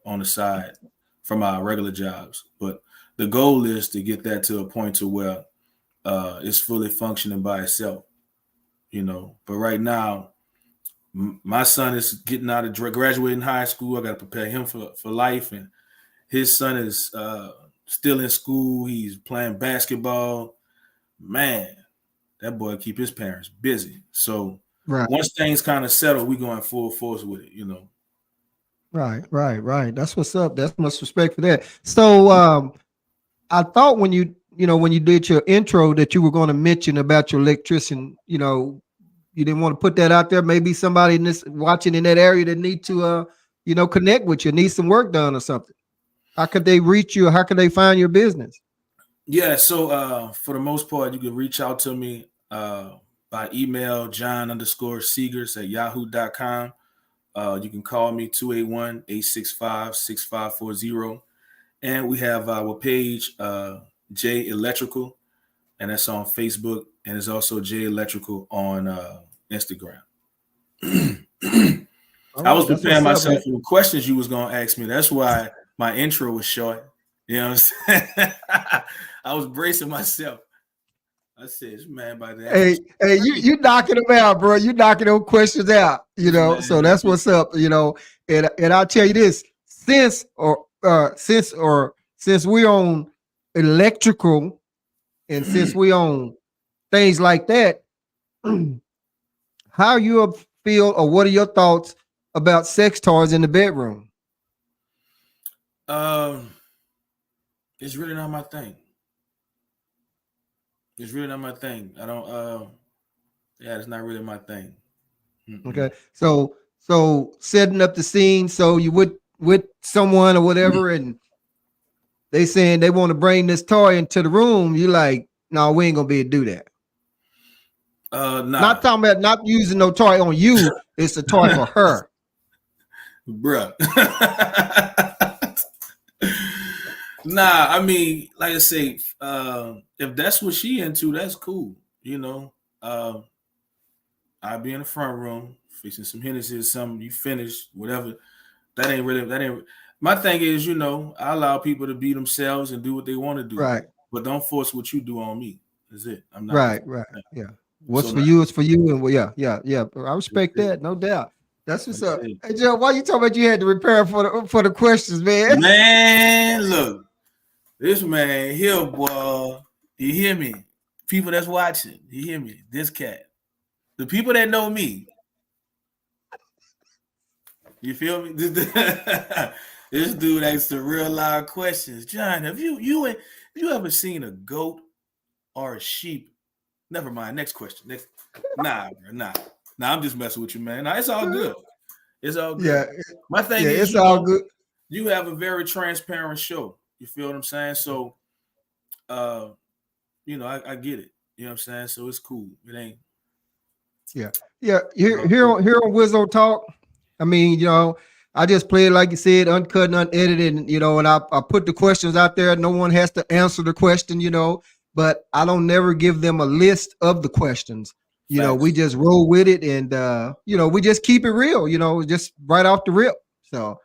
on the side from our regular jobs. But the goal is to get that to a point to where it's fully functioning by itself, But right now, my son is getting out of graduating high school. I got to prepare him for life, and his son is still in school. He's playing basketball. Man, that boy keep his parents busy. So Right. once things kind of settle, we going full force with it. Right. That's what's up. That's much respect for that. So I thought when you did your intro that you were going to mention about your electrician, you didn't want to put that out there. Maybe somebody in this watching in that area that need to connect with you, need some work done or something. How could they reach you? How could they find your business? Yeah, so for the most part, you can reach out to me by email, John_Sigears@yahoo.com. You can call me 281-865-6540. And we have our page, J Electrical, and that's on Facebook. And it's also J Electrical on Instagram. All I was right, that's preparing what's up, myself man. for the questions you was going to ask me. That's why my intro was short. You know what I'm saying? I was bracing myself. I said, this man by the answer. Hey, you knocking them out, bro. You knocking those questions out, This So man, that's what's up. And I'll tell you this: since we on electrical, and since we on things like that, how you feel, or what are your thoughts about sex toys in the bedroom? um, it's really not my thing. It's really not my thing. I don't. Yeah, it's not really my thing. Mm-mm. Okay, so setting up the scene, so you with someone or whatever, and they saying they want to bring this toy into the room. You like, no, we ain't gonna be able to do that. Nah, Not talking about not using no toy on you. It's a toy for her. bruh. Nah, I mean, like I say, if that's what she into, that's cool. Uh, I'll be in the front room fixing some Hennessy or something. You finish whatever. That ain't really. That ain't. My thing is, I allow people to be themselves and do what they want to do, Right, but don't force what you do on me. That's it. I'm not the. right. Yeah. What's So for nah, you is for you, and well, yeah. I that's respect it. that, no doubt. That's what's That's up. it. Hey Joe, why you talking about you had to prepare for the questions, man? Man, look, this man here, boy. You hear me? People that's watching, you hear me? This cat. The people that know me, you feel me? This dude asks the real loud questions. John, have you ever seen a goat or a sheep? Never mind. Next question. Next. Nah, bro. Nah. I'm just messing with you, man. Nah, it's all good. It's all Yeah, good. My thing yeah. is, It's all good. you have a very transparent show. You feel what I'm saying? So, uh, I get it. You know what I'm saying? So it's cool. It ain't. Yeah, yeah. It's Here, all here good. on here on Wizzo Talk. I mean, I just play it like you said, uncut and unedited, and I put the questions out there. No one has to answer the question, but I don't never give them a list of the questions. We Facts. just roll with it, and we just keep it real. Just right off the rip. So,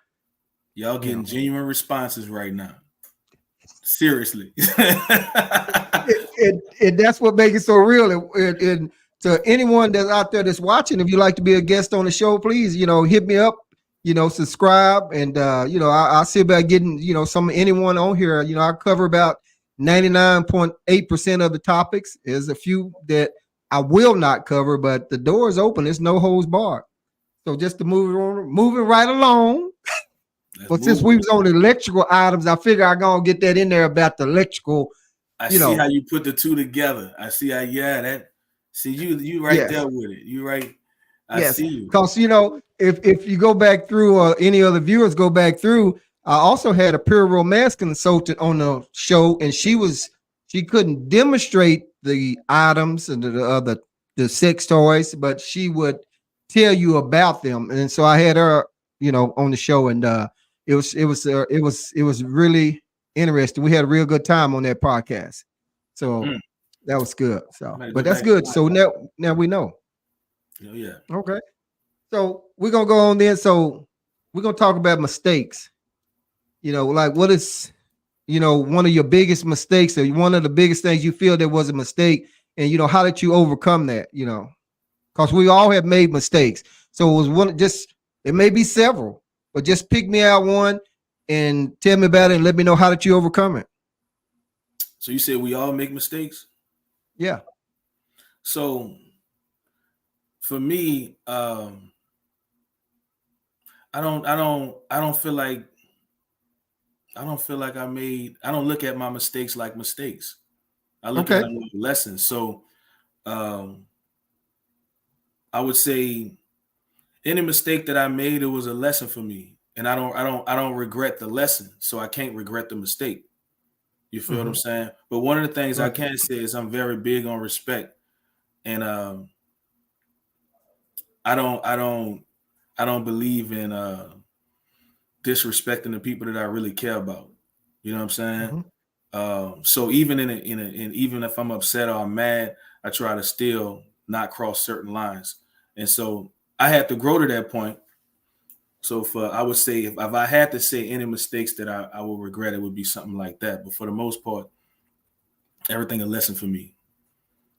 Y'all you getting know, genuine responses right now. Seriously. that's what makes it so real. And to anyone that's out there that's watching, if you like to be a guest on the show, please, hit me up, subscribe. And, I see about getting, anyone on here. I cover about 99.8% of the topics. There's a few that I will not cover, but the door is open. It's no holds barred. So just to moving right along. But since we was on the electrical items, I figure I'm going to get that in there about the electrical. I see how you put the two together. I see how, see you right there with it. You right. I see you. Because, if you go back through, or any other viewers go back through, I also had a pure romance consultant on the show, and she couldn't demonstrate the items and the sex toys, but she would tell you about them. And so I had her, on the show, and it was really interesting. We had a real good time on that podcast. So that was good. So, but that's good. So now we know. Oh, yeah. Okay. So we're gonna go on then. So we're gonna talk about mistakes. Like what is, one of your biggest mistakes, or one of the biggest things you feel there was a mistake, and how did you overcome that? Because we all have made mistakes. So it was one, it may be several, but just pick me out one and tell me about it and let me know how did you overcome it. So you said we all make mistakes? Yeah. So for me, I don't feel like I don't look at my mistakes like mistakes. I look at them like lessons. So I would say any mistake that I made, it was a lesson for me. And I don't regret the lesson. So I can't regret the mistake. You feel what I'm saying? But one of the things I can say is I'm very big on respect. And I don't believe in disrespecting the people that I really care about. You know what I'm saying? So even even if I'm upset or I'm mad, I try to still not cross certain lines. And so I had to grow to that point. So I would say if I had to say any mistakes that I will regret, it would be something like that. But for the most part, everything a lesson for me.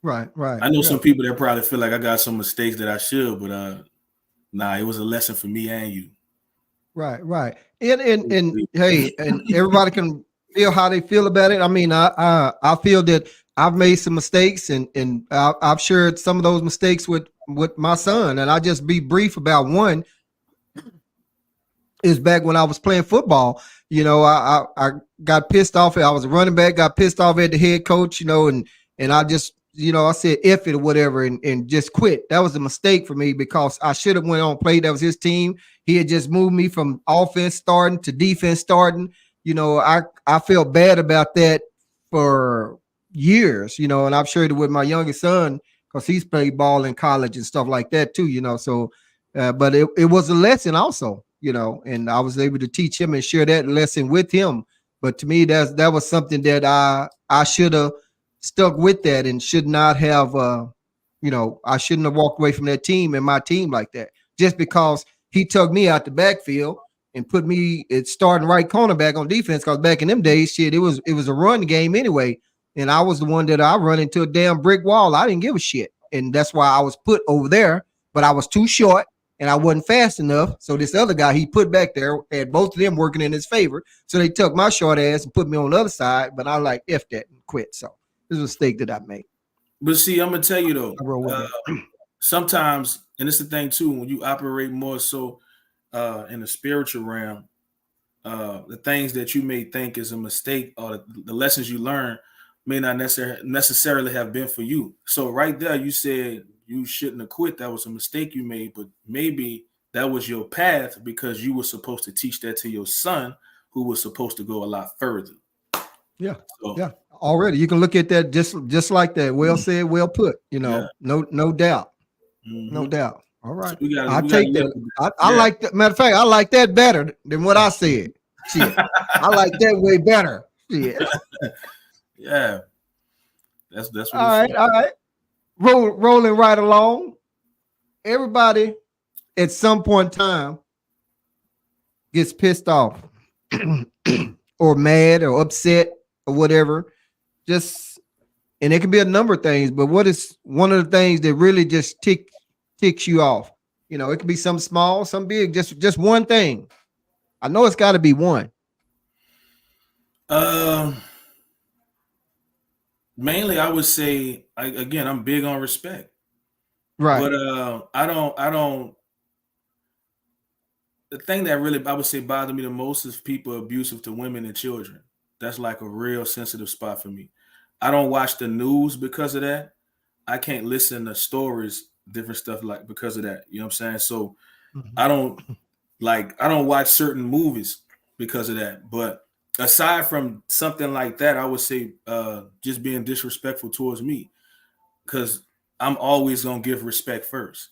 Right. I know some people that probably feel like I got some mistakes that I should, but nah, it was a lesson for me and you. Right. And hey, and everybody can feel how they feel about it. I mean, I feel that I've made some mistakes, and I've shared some of those mistakes with my son. And I'll just be brief about one. Is back when I was playing football. I got pissed off. I was a running back, got pissed off at the head coach, and I just, I said F it or whatever, and just quit. That was a mistake for me because I should have went on and played. That was his team. He had just moved me from offense starting to defense starting. I felt bad about that for years, and I've shared it with my youngest son because he's played ball in college and stuff like that too, so but it was a lesson also, and I was able to teach him and share that lesson with him. But to me, that was something that I should have stuck with that and should not have, I shouldn't have walked away from that team and my team like that just because he took me out the backfield and put me at starting right cornerback on defense. Because back in them days, shit, it was a run game anyway, and I was the one that I run into a damn brick wall. I didn't give a shit, and that's why I was put over there. But I was too short. And I wasn't fast enough. So this other guy he put back there had both of them working in his favor. So they took my short ass and put me on the other side. But I like F that and quit. So this is a mistake that I made. But see, I'm going to tell you though, sometimes, and it's the thing too, when you operate more so in the spiritual realm, the things that you may think is a mistake or the lessons you learn may not necessarily have been for you. So right there, you said you shouldn't have quit. That was a mistake you made, but maybe that was your path because you were supposed to teach that to your son who was supposed to go a lot further. Yeah. So, yeah. Already you can look at that just like that. Well said, well put, no doubt. No doubt. All right. So I take that. I like that. Matter of fact, I like that better than what I said. Shit. I like that way better. Shit. Yeah. That's what all right. Rolling right along. Everybody at some point in time gets pissed off or mad or upset or whatever. Just And it can be a number of things, but what is one of the things that really just ticks you off? You know, it can be some small, some big, just one thing. I know it's got to be one. Mainly, I would say, again, I'm big on respect, Right. but I don't. The thing that really I would say bothered me the most is people abusive to women and children. That's like a real sensitive spot for me. I don't watch the news because of that. I can't listen to stories, different stuff like because of that. You know what I'm saying? So Mhm. I don't I don't watch certain movies because of that. But aside from something like that, I would say just being disrespectful towards me, because I'm always gonna give respect first.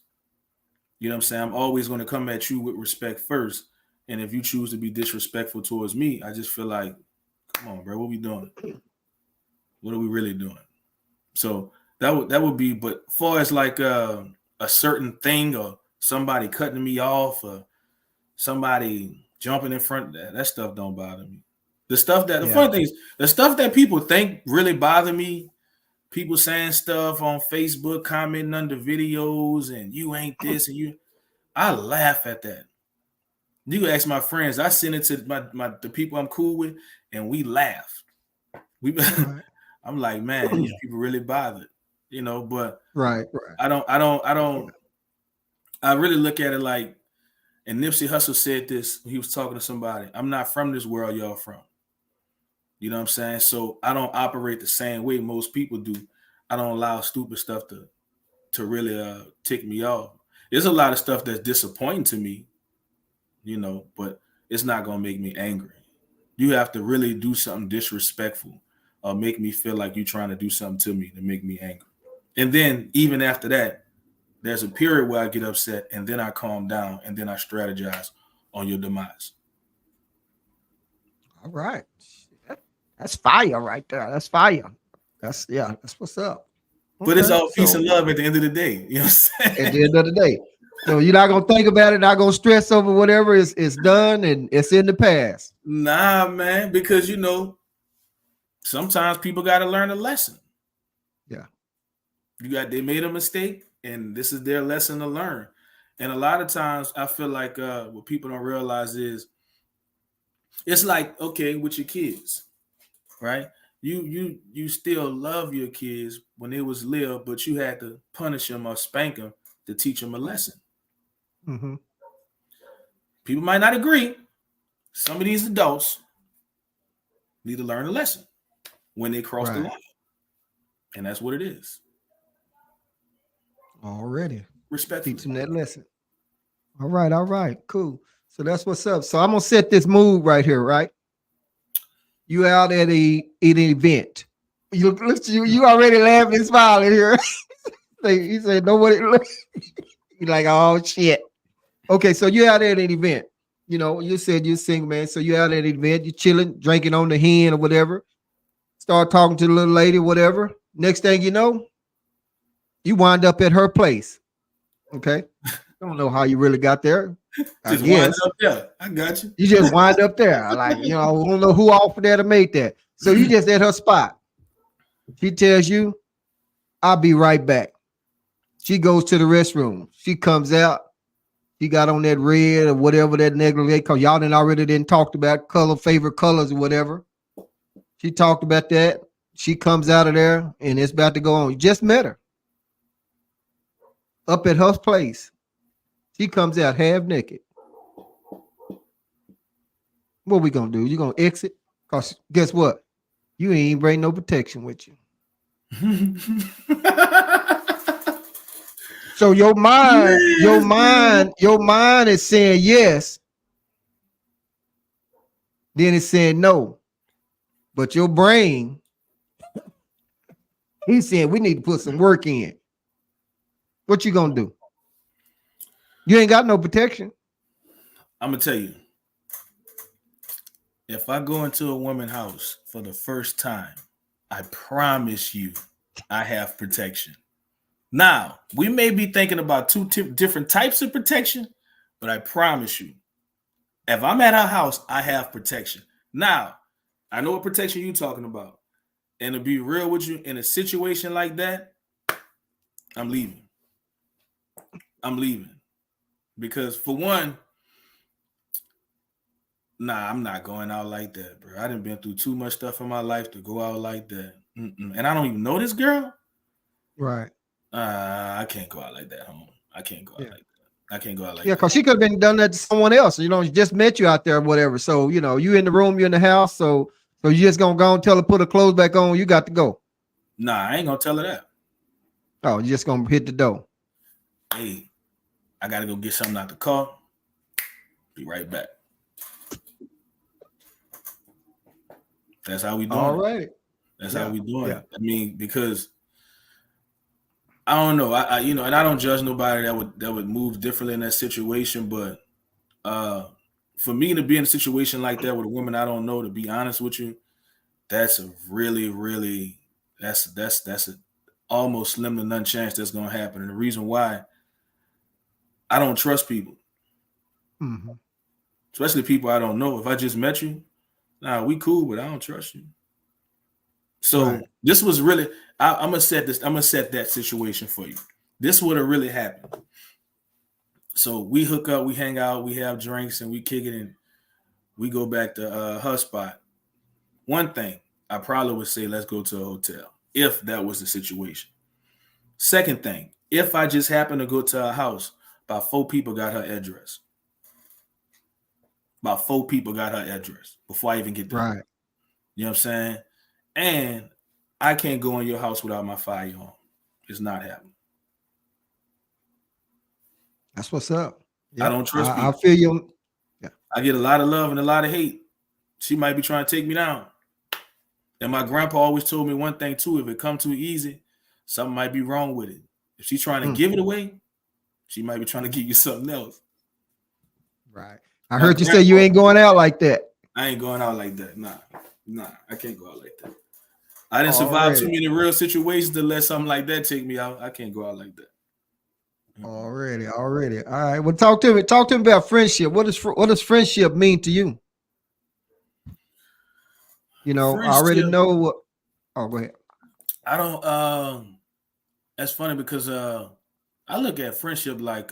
You know what I'm saying? I'm always gonna come at you with respect first. And if you choose to be disrespectful towards me, I just feel like, come on, bro, what we doing? What are we really doing? So that would be, but as far as like a certain thing or somebody cutting me off or somebody jumping in front, that stuff don't bother me. The Yeah. funny thing is, the stuff that people think really bother me, people saying stuff on Facebook, commenting under videos, and you ain't this and you, I laugh at that. You ask my friends, I send it to the people I'm cool with, and we laugh. We, Right. I'm like, man, these people really bothered, but Right. Right. I Yeah. don't, I really look at it like, and Nipsey Hussle said this when he was talking to somebody, I'm not from this world y'all from. You know what I'm saying? So I don't operate the same way most people do. I don't allow stupid stuff to really tick me off. There's a lot of stuff that's disappointing to me, but it's not gonna make me angry. You have to really do something disrespectful or make me feel like you're trying to do something to me to make me angry. And then even after that, there's a period where I get upset and then I calm down and then I strategize on your demise. All right. That's fire right there. That's fire. That's what's up. But it's Okay. all peace So and love at the end of the day. You know what I'm at saying? the end of the day. So you're not gonna think about it, not gonna stress over whatever is done and it's in the past. Nah, man, because sometimes people got to learn a lesson. Yeah. They made a mistake and this is their lesson to learn. And a lot of times I feel like what people don't realize is it's like, okay, with your kids, right? You still love your kids when they was little, but you had to punish them or spank them to teach them a lesson. Mm-hmm. People might not agree. Some of these adults need to learn a lesson when they cross the Right. line. And that's what it is. Already. Teach Respectfully. them that lesson. All right. All right. Cool. So that's what's up. So I'm gonna set this mood right here, right? You out at an event. You already laughing and smiling here. He said nobody. You're like, oh shit. Okay, so you out at an event. You know, you said you're single, man. So you out at an event, you chilling, drinking on the hen or whatever. Start talking to the little lady, whatever. Next thing you know, you wind up at her place. Okay. I don't know how you really got there. I Just wind guess up there. I got you. you just wind up there. Like, I don't know who offered that or made that. So you just at her spot. She tells you, I'll be right back. She goes to the restroom. She comes out. She got on that red or whatever that negative because y'all didn't talked about favorite colors or whatever. She talked about that. She comes out of there and it's about to go on. You just met her up at her place. She comes out half naked. What we gonna do? You gonna exit? Cause guess what? You ain't even bring no protection with you. So your mind is saying yes. Then it's saying no. But your brain, he's saying we need to put some work in. What you gonna do? You ain't got no protection. I'm gonna tell you, if I go into a woman's house for the first time, I promise you, I have protection. Now, we may be thinking about different types of protection, but I promise you, if I'm at her house, I have protection. Now, I know what protection you're talking about. And to be real with you, in a situation like that, I'm leaving. Because for one, nah, I'm not going out like that, bro. I done been through too much stuff in my life to go out like that. And I don't even know this girl. Right. I can't go out like that, home. I can't go out Yeah. like that. I can't go out like Yeah, that. because she could have been done that to someone else. You know, she just met you out there or whatever. So, you know, you in the room, you in the house. So you just gonna go and tell her put her clothes back on. You got to go. Nah, I ain't gonna tell her that. Oh, you just gonna hit the door. Hey, I gotta go get something out the car. Be right back. That's how we doing All it. right. That's Yeah. how we doing Yeah. it. I mean, because I don't know. I you know, and I don't judge nobody that would move differently in that situation, but for me to be in a situation like that with a woman I don't know, to be honest with you, that's a really, really that's a almost slim to none chance that's gonna happen. And the reason why, I don't trust people, Mm-hmm. especially people I don't know. If I just met you, nah, we cool, but I don't trust you. Right. So this was really, I'm gonna set that situation for you. This would have really happened. So we hook up, we hang out, we have drinks, and we kick it, and we go back to her spot. One thing I probably would say, let's go to a hotel if that was the situation. Second thing, if I just happened to go to her house, about 4 people got her address. About 4 people got her address before I even get there. Right. You know what I'm saying? And I can't go in your house without my firearm. It's not happening. That's what's up. I Yeah. don't trust I people. feel you. Yeah. I get a lot of love and a lot of hate. She might be trying to take me down. And my grandpa always told me one thing too: if it come too easy, something might be wrong with it. If she's trying to give it away, she might be trying to give you something else. Right. I My heard you say you grandpa, ain't going out like that. I ain't going out like that. Nah, I can't go out like that. I didn't survive too Already. many real situations to let something like that take me out. I can't go out like that. Already. All right. Well, talk to me. Talk to me about friendship. What does friendship mean to you? You know, I already Friendship, know what. Oh, go ahead. I don't. That's funny because I look at friendship like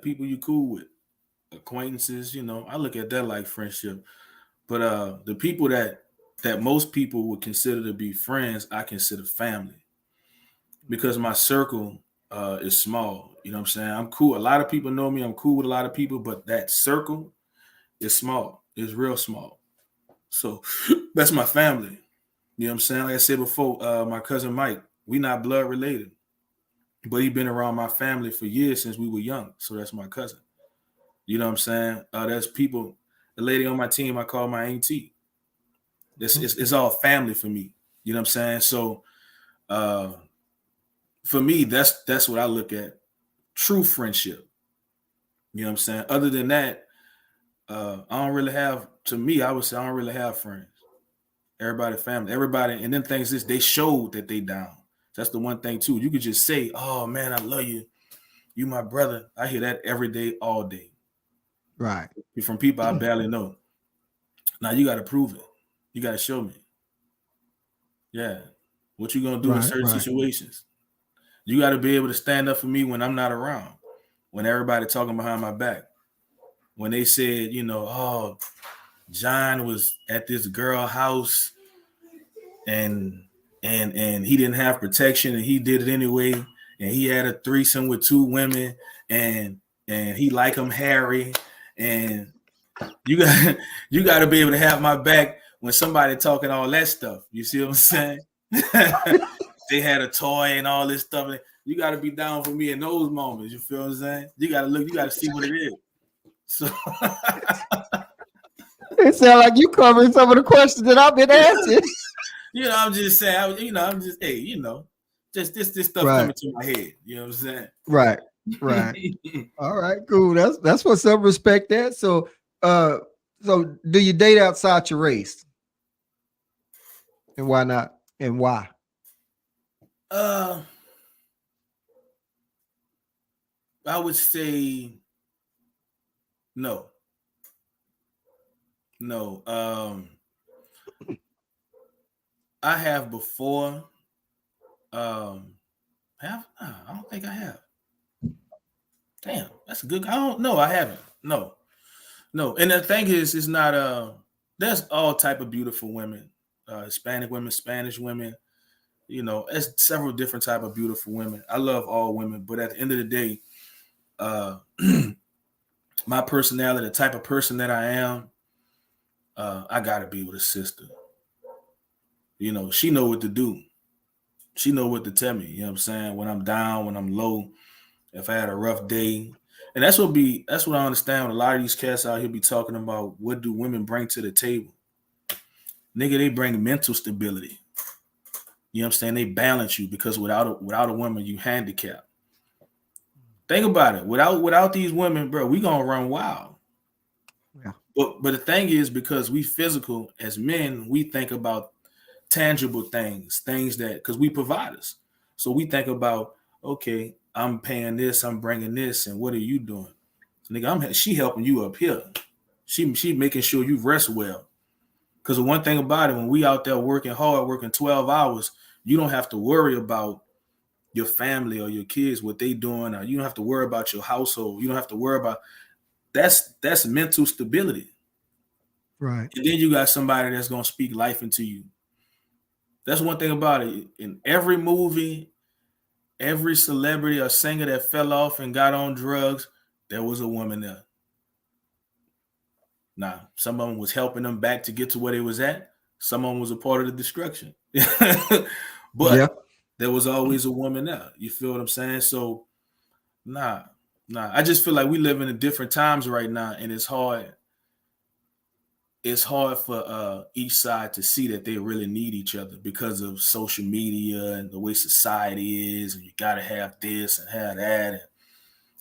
people you cool with, acquaintances. You know, I look at that like friendship. But the people that most people would consider to be friends, I consider family because my circle is small. You know what I'm saying? I'm cool. A lot of people know me. I'm cool with a lot of people, but that circle is small. It's real small. So that's my family. You know what I'm saying? Like I said before, my cousin Mike, we not blood related, but he been around my family for years since we were young. So that's my cousin. You know what I'm saying? There's people, the lady on my team I call my auntie. It's all family for me. You know what I'm saying? So for me, that's what I look at. True friendship. You know what I'm saying? Other than that, I don't really have, to me, I would say I don't really have friends. Everybody family. Everybody, and then things is they showed that they down. That's the one thing too. You could just say, oh man, I love you. You my brother. I hear that every day, all day. Right. From people I barely know. Now you gotta prove it. You gotta show me. Yeah. What you gonna do in Right. certain Right. situations? You gotta be able to stand up for me when I'm not around. When everybody talking behind my back. When they said, you know, oh, John was at this girl house and he didn't have protection and he did it anyway, and he had a threesome with 2 women and he like them hairy, and you got you got to be able to have my back when somebody talking all that stuff. You see what I'm saying? They had a toy and all this stuff. You got to be down for me in those moments. You feel what I'm saying? You got to look. You got to see what it is. So It sounds like you covering some of the questions that I've been asking. you know, I'm just saying. You know, I'm just just this stuff Right. coming to my head. You know what I'm saying? Right. Right. All right. Cool. That's what's up. Respect that. So, do you date outside your race? And why not? And why? I would say no. No. I have before. Have I don't think I have. Damn, that's a good. I don't know. I haven't. No, no. And the thing is, it's not. There's all type of beautiful women, Hispanic women, Spanish women. You know, it's several different type of beautiful women. I love all women, but at the end of the day, uh, my personality, the type of person that I am, I gotta be with a sister. You know, she know what to do. She know what to tell me. You know what I'm saying? When I'm down, when I'm low, if I had a rough day. And that's what I understand when a lot of these cats out here be talking about what do women bring to the table. Nigga, they bring mental stability. You know what I'm saying? They balance you because without a woman, you handicap. Think about it. Without these women, bro, we gonna run wild. Yeah. But the thing is, because we physical as men, we think about tangible things that because we providers. So we think about, okay, I'm paying this, I'm bringing this, and what are you doing? Nigga, she helping you up here. She making sure you rest well. Because the one thing about it, when we out there working hard, working 12 hours, you don't have to worry about your family or your kids, what they doing, or you don't have to worry about your household. You don't have to worry about that's mental stability. Right. And then you got somebody that's gonna speak life into you. That's one thing about it. In every movie, every celebrity or singer that fell off and got on drugs, there was a woman there. Now, some of them was helping them back to get to where they was at. Some of them was a part of the destruction. But there was always a woman there. You feel what I'm saying? So, nah. I just feel like we live in different times right now, and it's hard. It's hard for each side to see that they really need each other because of social media and the way society is, and you got to have this and have that. And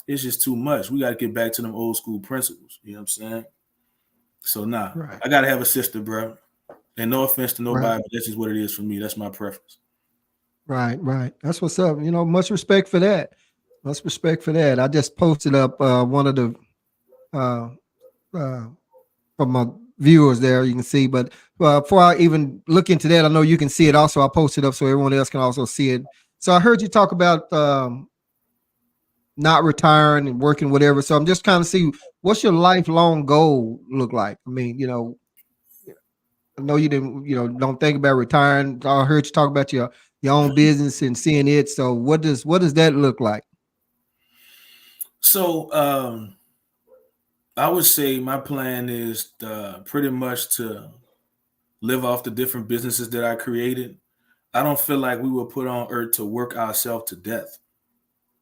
it's just too much. We got to get back to them old school principles. You know what I'm saying? So, right. I got to have a sister, bro. And no offense to nobody, right. But that's just what it is for me. That's my preference. Right. That's what's up. You know, much respect for that. Much respect for that. I just posted up one of the from my viewers there, you can see. But before I even look into that, I know you can see it also. I posted up so everyone else can also see it. So I heard you talk about not retiring and working, whatever. So I'm just kind of see what's your lifelong goal look like. I mean, you know, I know you didn't, you know, don't think about retiring. I heard you talk about your own business and seeing it. So what does that look like? So I would say my plan is pretty much to live off the different businesses that I created. I don't feel like we were put on earth to work ourselves to death,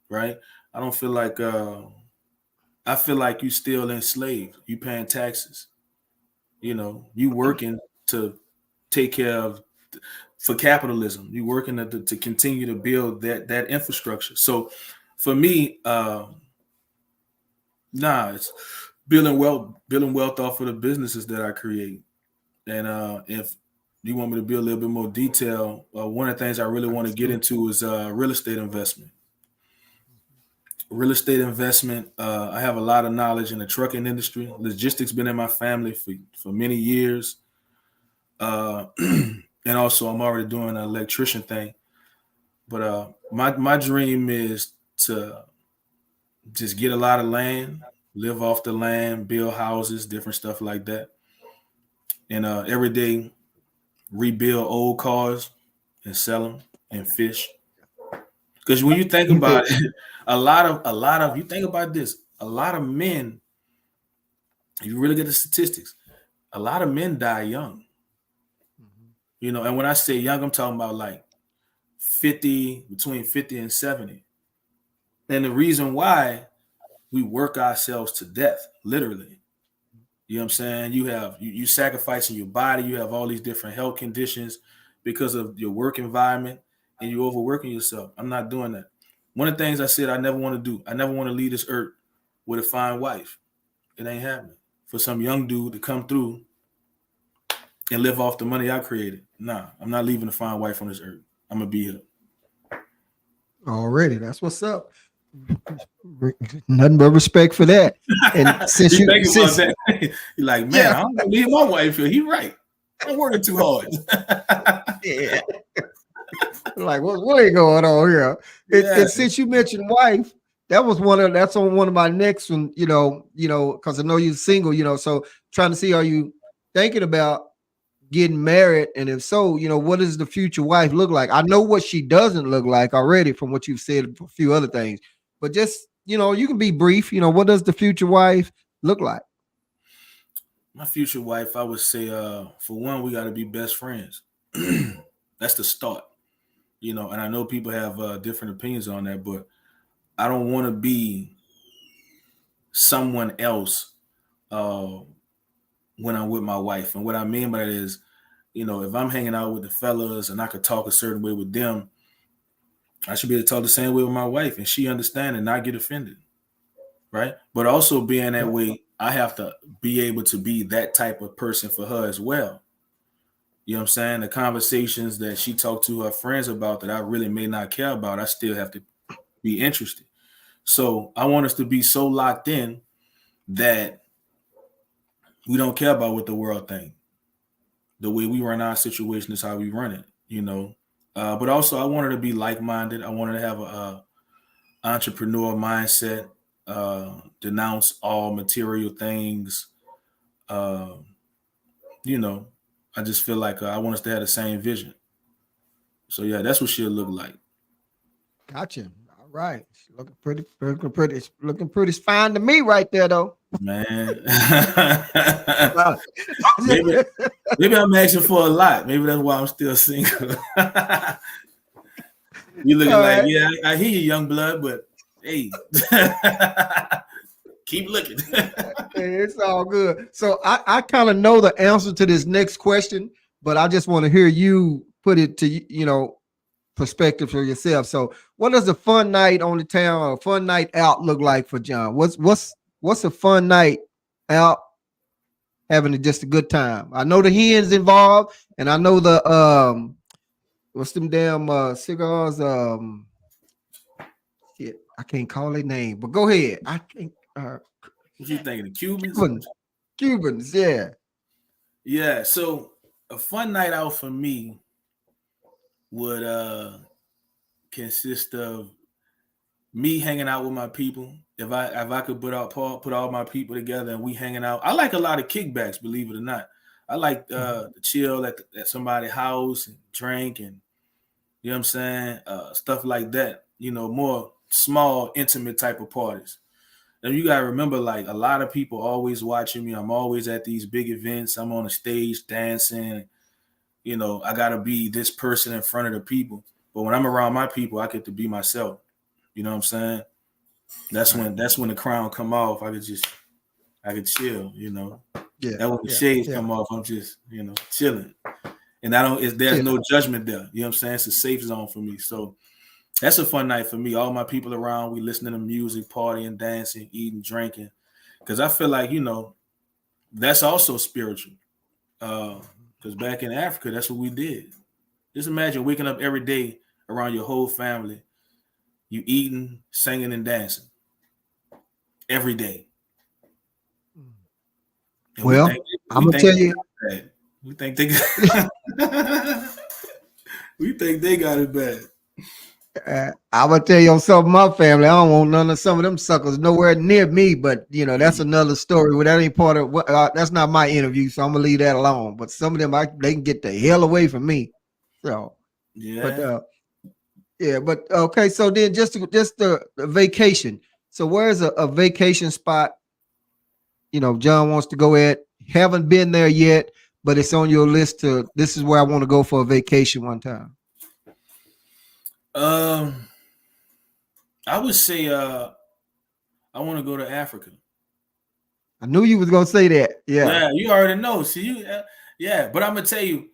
right? I don't feel like I feel like you still enslaved. You paying taxes. You know, you working to take care of for capitalism. You working to continue to build that infrastructure. So for me, it's building wealth off of the businesses that I create. And if you want me to be a little bit more detail, one of the things I really want to get into is real estate investment. Real estate investment. I have a lot of knowledge in the trucking industry. Logistics been in my family for many years. And also I'm already doing an electrician thing. But my dream is to just get a lot of land, live off the land, build houses, different stuff like that. And every day rebuild old cars and sell them and fish. Because when you think about it, a lot of you think about this, a lot of men, if you really get the statistics, a lot of men die young. You know, and when I say young, I'm talking about like 50, between 50 and 70. And the reason why we work ourselves to death, literally. You know what I'm saying? You sacrificing your body, you have all these different health conditions because of your work environment, and you overworking yourself. I'm not doing that. One of the things I said I never want to do, I never want to leave this earth with a fine wife. It ain't happening. For some young dude to come through and live off the money I created. Nah, I'm not leaving a fine wife on this earth. I'm going to be here. Already. That's what's up. Nothing but respect for that. And since you think about that, you're like, man, I don't leave my wife here. He right. I'm working too hard. Yeah. Like, what ain't going on here? Yeah. And since you mentioned wife, that's on one of my next one, because I know you're single, so trying to see, are you thinking about getting married? And if so, what does the future wife look like? I know what she doesn't look like already from what you've said, a few other things, but just, you can be brief, what does the future wife look like? My future wife, I would say, for one, we got to be best friends. That's the start, and I know people have different opinions on that, but I don't want to be someone else uh, when I'm with my wife. And what I mean by that is, if I'm hanging out with the fellas and I could talk a certain way with them, I should be able to talk the same way with my wife, and she understand and not get offended, right? But also being that way, I have to be able to be that type of person for her as well. You know what I'm saying? The conversations that she talked to her friends about that I really may not care about, I still have to be interested. So I want us to be so locked in that we don't care about what the world thinks. The way we run our situation is how we run it. But also, I want her to be like-minded. I want her to have a entrepreneur mindset, denounce all material things. Uh, I just feel like I want us to have the same vision. So yeah, that's what she'll look like. Gotcha. All right. Looking pretty fine to me right there, though. Man. maybe, maybe I'm asking for a lot. Maybe that's why I'm still single. You looking like, right. yeah, I hear you, young blood, but hey, keep looking. It's all good. So I kind of know the answer to this next question, but I just want to hear you put it to, perspective for yourself. So what does a fun night on the town or a fun night out look like for John? What's a fun night out having just a good time? I know the hens involved, and I know the what's them damn cigars, shit, I can't call their name, but go ahead. I can't What you thinking, the Cubans? Cubans, yeah. Yeah, so a fun night out for me would consist of me hanging out with my people. If I could put all my people together and we hanging out. I like a lot of kickbacks, believe it or not. I like to chill at somebody's house and drink and you know what I'm saying, stuff like that. More small, intimate type of parties. And you gotta remember, like a lot of people always watching me. I'm always at these big events. I'm on a stage dancing. I gotta be this person in front of the people. But when I'm around my people, I get to be myself. You know what I'm saying? That's when the crown come off. I could chill. Yeah, That when the shades come off, I'm just chilling. And there's no judgment there. You know what I'm saying? It's a safe zone for me. So that's a fun night for me. All my people around, we listening to music, partying, dancing, eating, drinking. Because I feel like, that's also spiritual. Because back in Africa, that's what we did. Just imagine waking up every day around your whole family, you eating, singing, and dancing every day. And well, I'm gonna tell you, we think they we think they got it bad. I'm gonna tell you on some of my family. I don't want none of some of them suckers nowhere near me. But that's another story. Well, that ain't part of what. That's not my interview, so I'm gonna leave that alone. But some of them, they can get the hell away from me. So, yeah. But okay. So then, just the vacation. So where's a vacation spot? John wants to go at. Haven't been there yet, but it's on your list to. This is where I want to go for a vacation one time. I would say I want to go to Africa. I knew you was gonna say that. Yeah, you already know. See, yeah. But I'm gonna tell you,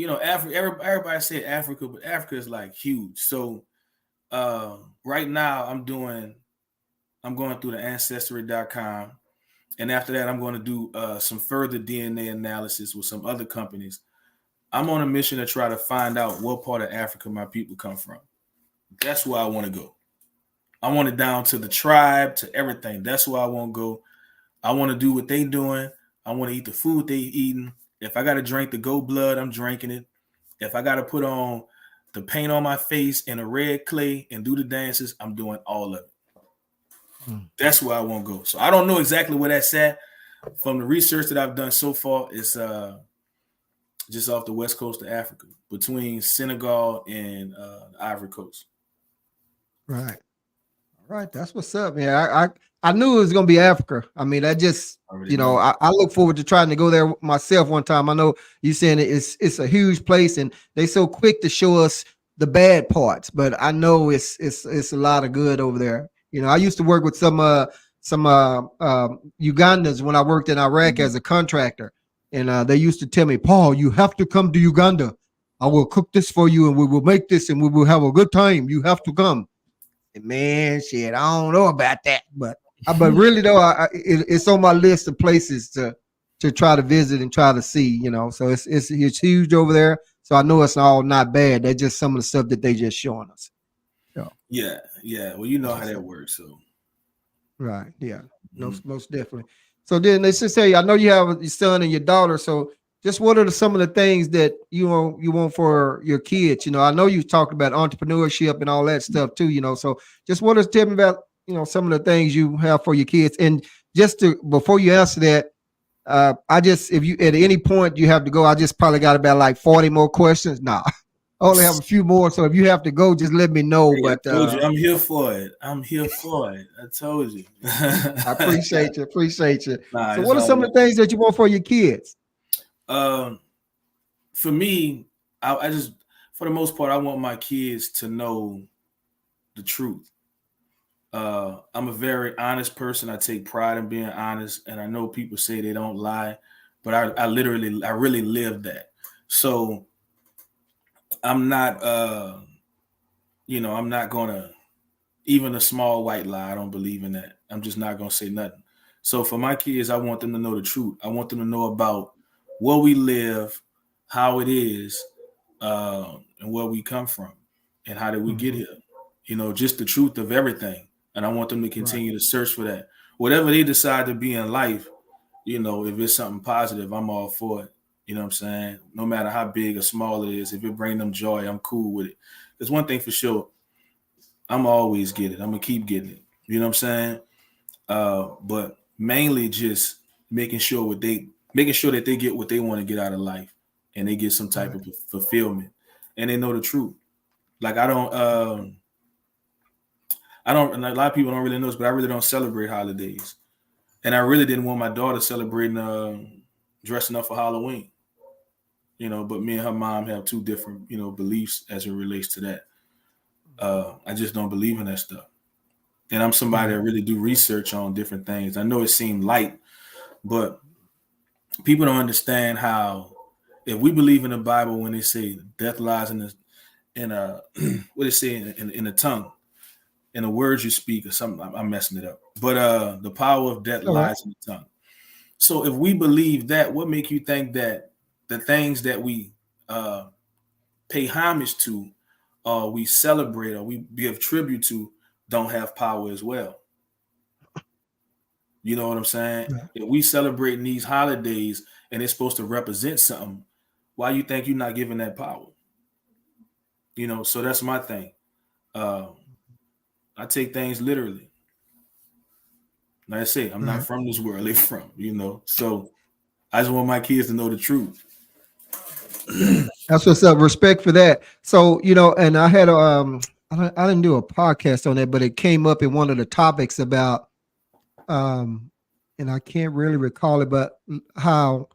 Africa. Everybody say Africa, but Africa is like huge. So right now, I'm going through the ancestry.com, and after that, I'm going to do some further DNA analysis with some other companies. I'm on a mission to try to find out what part of Africa my people come from. That's where I want to go. I want it down to the tribe, to everything. That's where I want to go. I want to do what they doing. I want to eat the food they eating. If I got to drink the goat blood, I'm drinking it. If I got to put on the paint on my face and a red clay and do the dances, I'm doing all of it. That's where I want to go. So I don't know exactly where that's at. From the research that I've done so far, it's just off the west coast of Africa, between Senegal and the Ivory Coast. Right. All right. That's what's up, man. I knew it was gonna be Africa. I mean, that just I look forward to trying to go there myself one time. I know you saying it's a huge place and they so quick to show us the bad parts, but I know it's a lot of good over there. I used to work with some Ugandans when I worked in Iraq as a contractor, and they used to tell me, Paul, you have to come to Uganda. I will cook this for you, and we will make this, and we will have a good time. You have to come. And man, shit, I don't know about that, but really though, it's on my list of places to try to visit and try to see. So it's huge over there. So I know it's all not bad. That's just some of the stuff that they just showing us. So. Yeah. Well, you know how that works. So. Right. Yeah. Most definitely. So then let's just say, I know you have your son and your daughter. So just what are some of the things that you want for your kids? I know you talked about entrepreneurship and all that stuff too. So just tell me about some of the things you have for your kids. And just before you answer that, if you at any point you have to go, I just probably got about like 40 more questions. Nah. I only have a few more, so if you have to go, just let me know. But I told you, I'm here for it. I told you. I appreciate you. Nah, so what are some of the things that you want for your kids? For me, I just, for the most part, I want my kids to know the truth. I'm a very honest person. I take pride in being honest, and I know people say they don't lie, but I really live that. So I'm not, I'm not gonna, even a small white lie, I don't believe in that. I'm just not gonna say nothing. So for my kids, I want them to know the truth. I want them to know about where we live, how it is, and where we come from, and how did we get here. Just the truth of everything. And I want them to continue to search for that. Whatever they decide to be in life, if it's something positive, I'm all for it. You know what I'm saying? No matter how big or small it is, if it brings them joy, I'm cool with it. There's one thing for sure, I'm always getting it. I'm gonna keep getting it. You know what I'm saying? But mainly just making sure that they get what they want to get out of life, and they get some type of fulfillment, and they know the truth. Like I don't. And a lot of people don't really know this, but I really don't celebrate holidays, and I really didn't want my daughter celebrating dressing up for Halloween. But me and her mom have two different, beliefs as it relates to that. I just don't believe in that stuff. And I'm somebody that really do research on different things. I know it seemed light, but people don't understand how, if we believe in the Bible, when they say death lies in what they say in the tongue, in the words you speak or something, I'm messing it up. But the power of death lies in the tongue. So if we believe that, what make you think that the things that we pay homage to, we celebrate, or we give tribute to, don't have power as well? You know what I'm saying? Yeah. If we celebrating these holidays and it's supposed to represent something, why you think you're not giving that power? So that's my thing. I take things literally. Like I say, I'm not from this world. They're from, So I just want my kids to know the truth. That's what's up. Respect for that. So, and I had I didn't do a podcast on that, but it came up in one of the topics about and I can't really recall it, but how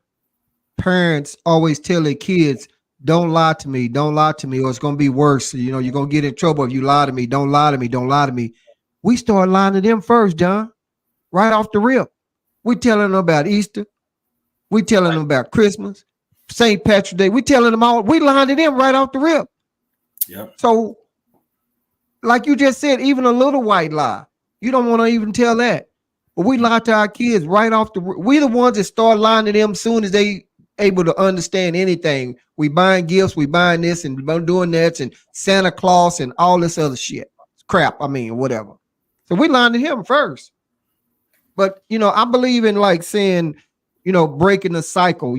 parents always tell their kids, don't lie to me, or it's gonna be worse. You're gonna get in trouble if you lie to me. Don't lie to me. We start lying to them first, John. Right off the rip. We telling them about Easter. We telling them about Christmas, St. Patrick's Day. We telling them all. We lying to them right off the rip. Yeah. So, like you just said, even a little white lie, you don't want to even tell that. But we lie to our kids right off the rip. We the ones that start lying to them soon as they able to understand anything. We buying gifts, we buying this and doing that, and Santa Claus and all this other shit. Crap, whatever. So we lying to him first. But, I believe in like saying, breaking the cycle,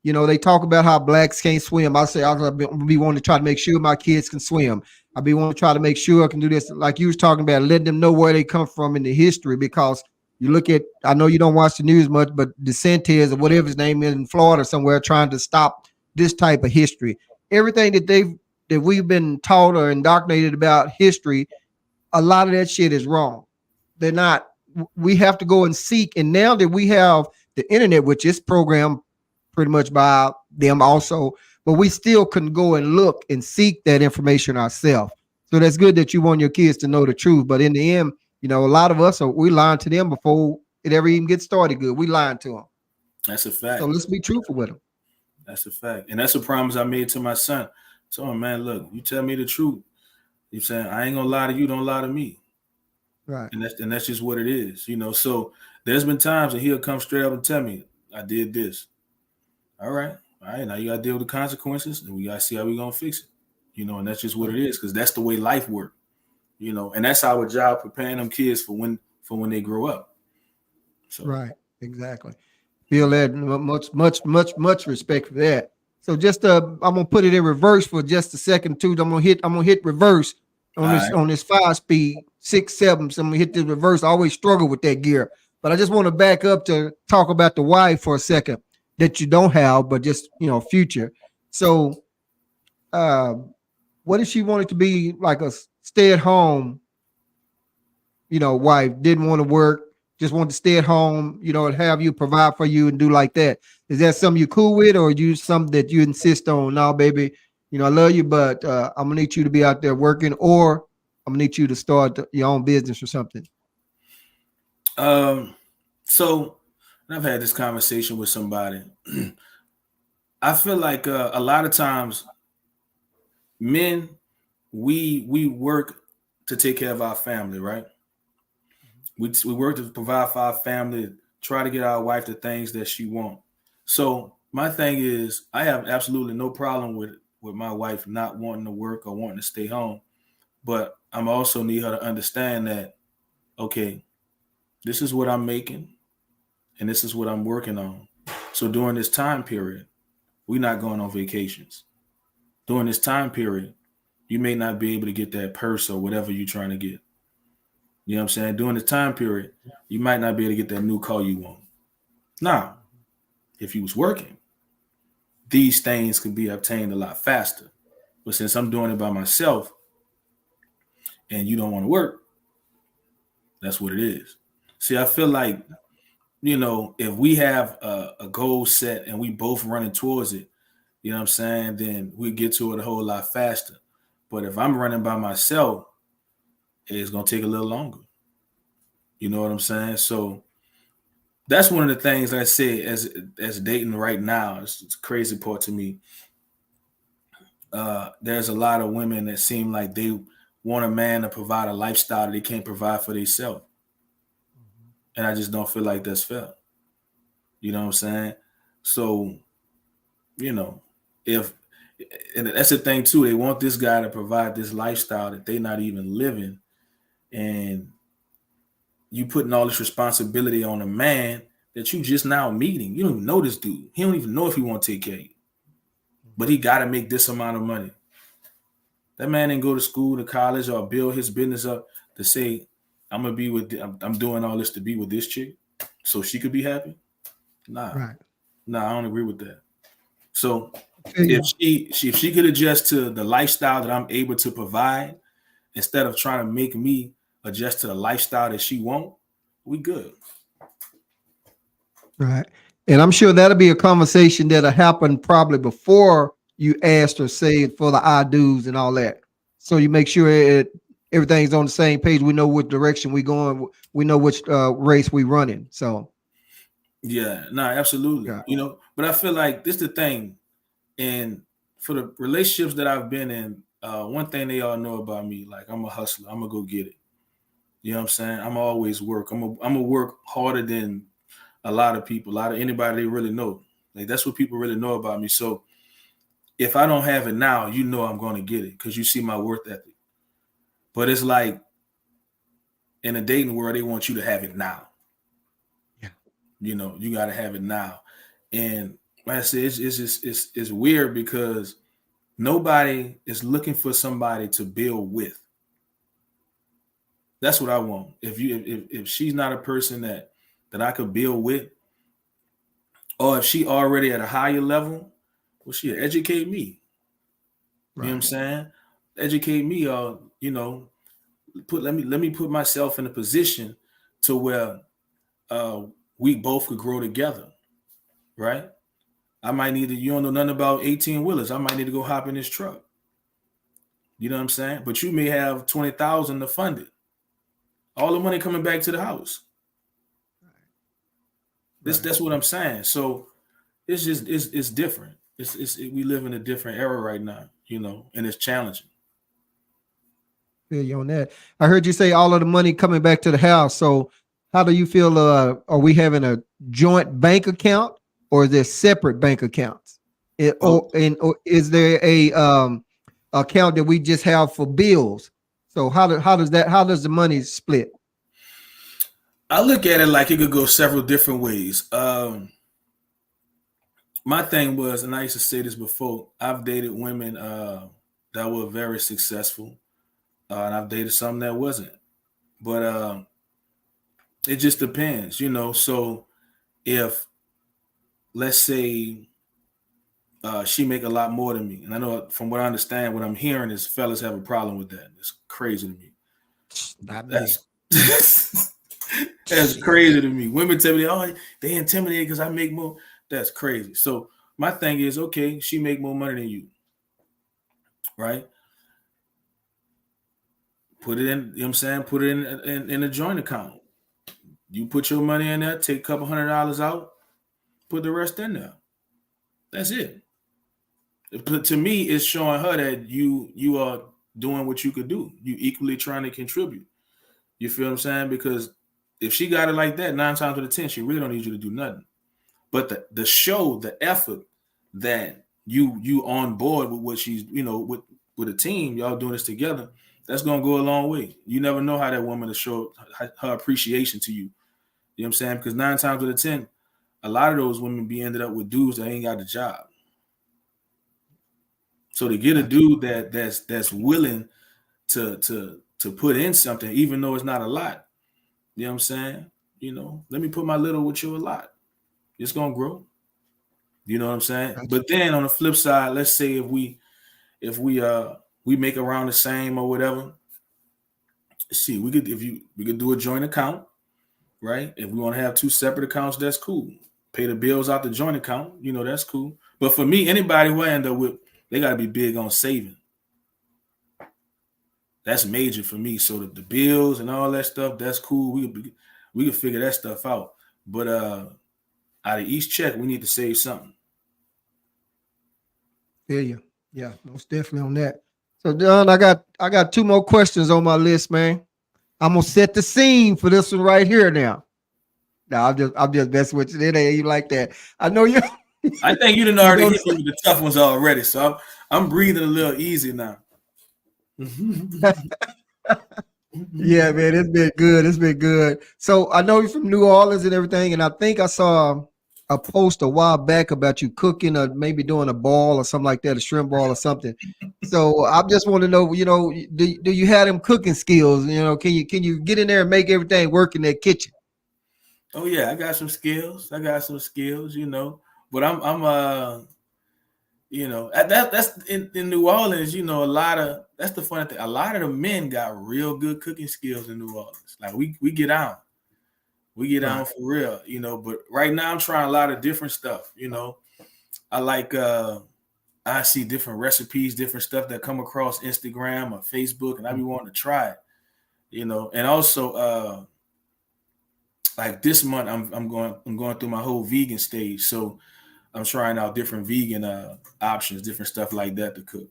You know, they talk about how blacks can't swim. I say I'll be wanting to try to make sure my kids can swim. I'll be wanting to try to make sure I can do this. Like you was talking about, letting them know where they come from in the history. Because you look at, I know you don't watch the news much, but DeSantis or whatever his name is in Florida somewhere trying to stop this type of history. Everything that we've been taught or indoctrinated about history, a lot of that shit is wrong. They're not. We have to go and seek. And now that we have the internet, which is programmed pretty much by them also, but we still can go and look and seek that information ourselves. So that's good that you want your kids to know the truth. But in the end, you know, a lot of us we lying to them before it ever even gets started. Good, we lying to them. That's a So fact. let's be truthful with them. That's a fact. And that's a promise I made to my son. So, man, look, you tell me the truth. You saying I ain't gonna lie to you, don't lie to me. Right. And that's just what it is, you know. So there's been times that he'll come straight up and tell me, I did this. All right. Now you gotta deal with the consequences, and we gotta see how we gonna fix it. You know, and that's just what it is, because that's the way life works. You know, and that's our job, preparing them kids for when they grow up. So Right. Exactly. Feel that much respect for that. So just I'm gonna put it in reverse for just a second too. I'm gonna hit reverse all right. on this 5-speed 6-7. So I'm gonna hit the reverse. I always struggle with that gear, but I just want to back up to talk about the wife for a second that you don't have, but just future. So uh, what if she wanted to be like a stay at home, wife, didn't want to work, just wanted to stay at home, and have you provide for you and do like that. Is that something you cool with, or you something that you insist on? No, baby, I love you, but I'm gonna need you to be out there working, or I'm gonna need you to start your own business or something. So I've had this conversation with somebody. I feel like a lot of times men, we work to take care of our family, right? We work to provide for our family, try to get our wife the things that she wants. So my thing is, I have absolutely no problem with my wife not wanting to work or wanting to stay home, but I'm also need her to understand that, okay, this is what I'm making, and this is what I'm working on. So during this time period, we're not going on vacations. During this time period, you may not be able to get that purse or whatever you're trying to get. You know what I'm saying? During this time period, you might not be able to get that new car you want. Now, if you was working, these things could be obtained a lot faster. But since I'm doing it by myself and you don't want to work, that's what it is. See, I feel like, if we have a goal set and we both running towards it, you know what I'm saying, then we get to it a whole lot faster. But if I'm running by myself, it's going to take a little longer. You know what I'm saying? So that's one of the things I say as dating right now. It's a crazy part to me. There's a lot of women that seem like they want a man to provide a lifestyle that they can't provide for themselves. And I just don't feel like that's fair. You know what I'm saying? So, if and that's the thing too, they want this guy to provide this lifestyle that they're not even living, and you putting all this responsibility on a man that you just now meeting. You don't even know this dude. He don't even know if he want to take care of you, but he got to make this amount of money. That man didn't go to school, to college, or build his business up to say, I'm gonna be with. I'm doing all this to be with this chick, so she could be happy. Nah, Right. nah, I don't agree with that. So Okay. if she could adjust to the lifestyle that I'm able to provide, instead of trying to make me adjust to the lifestyle that she want, we good. Right. And I'm sure that'll be a conversation that'll happen probably before you asked or said for the I do's and all that. So you make sure everything's on the same page. We know which direction we going. We know which race we running. So Yeah, no, absolutely. yeah. But I feel like this is the thing. And for the relationships that I've been in, one thing they all know about me, like I'm a hustler. I'm gonna go get it. You know what I'm saying? I'm always work. I'm gonna work harder than a lot of people, a lot of anybody they really know. Like that's what people really know about me. So if I don't have it now, I'm going to get it because you see my worth ethic. But it's like in the dating world, they want you to have it now. Yeah. You got to have it now. And like I said, it's just it's weird because nobody is looking for somebody to build with. That's what I want. If she's not a person that I could build with, or if she already at a higher level, well, she educate me. You know what I'm Right. saying? Educate me, or let me put myself in a position to where uh, we both could grow together, right? I might need to. You don't know nothing about 18 wheelers. I might need to go hop in this truck. You know what I'm saying? But you may have 20,000 to fund it. All the money coming back to the house. Right. That's what I'm saying. So it's just it's different. We live in a different era right now, and it's challenging. Feel you on that. I heard you say all of the money coming back to the house. So how do you feel? Are we having a joint bank account or is there separate bank accounts? Oh, Or is there a account that we just have for bills? So how does the money split? I look at it like it could go several different ways. My thing was, and I used to say this before, I've dated women that were very successful, and I've dated some that wasn't. But it just depends. So if, let's say, she make a lot more than me, and I know from what I understand, what I'm hearing is fellas have a problem with that. It's crazy to me. Not me. That's that's crazy to me. Women tell me, oh, they intimidated because I make more. That's crazy. So my thing is, okay, she make more money than you, right? Put it in, you know what I'm saying? Put it in a joint account. You put your money in there, take a couple $100 out, put the rest in there. That's it. But to me, it's showing her that you are doing what you could do. You equally trying to contribute. You feel what I'm saying? Because if she got it like that, 9 times out of 10, she really don't need you to do nothing. But the show, the effort that you on board with what she's, with a team, y'all doing this together, that's gonna go a long way. You never know how that woman will show her appreciation to you. You know what I'm saying? Because 9 times out of 10, a lot of those women be ended up with dudes that ain't got the job. So to get a Gotcha. dude that's willing to put in something, even though it's not a lot, you know what I'm saying? Let me put my little with you a lot. It's gonna grow. You know what I'm saying? Gotcha. But then on the flip side, let's say if we make around the same or whatever, see, we could do a joint account, right? If we want to have 2 separate accounts, that's cool. Pay the bills out the joint account, that's cool. But for me, anybody who I end up with, they gotta be big on saving. That's major for me. So the bills and all that stuff, that's cool. We can figure that stuff out. But out of each check, we need to save something. Feel you. Yeah, most definitely on that. So John, I got 2 more questions on my list, man. I'm gonna set the scene for this one right here now. No, I'm just messing with you. It ain't you like that. I know you. I think you done You already know. hit me with the tough ones already, so I'm breathing a little easy now. Yeah, man, it's been good. It's been good. So I know you're from New Orleans and everything, and I think I saw a post a while back about you cooking or maybe doing a ball or something like that, a shrimp ball or something. So I just want to know, do you have them cooking skills? Can you get in there and make everything work in that kitchen? Oh yeah, I got some skills. But that's in New Orleans. A lot of that's the funny thing. A lot of the men got real good cooking skills in New Orleans. Like we get on. We get on Right. for real, but right now I'm trying a lot of different stuff. I like I see different recipes, different stuff that come across Instagram or Facebook, and I be wanting to try it, and also like this month I'm going through my whole vegan stage. So I'm trying out different vegan options, different stuff like that to cook.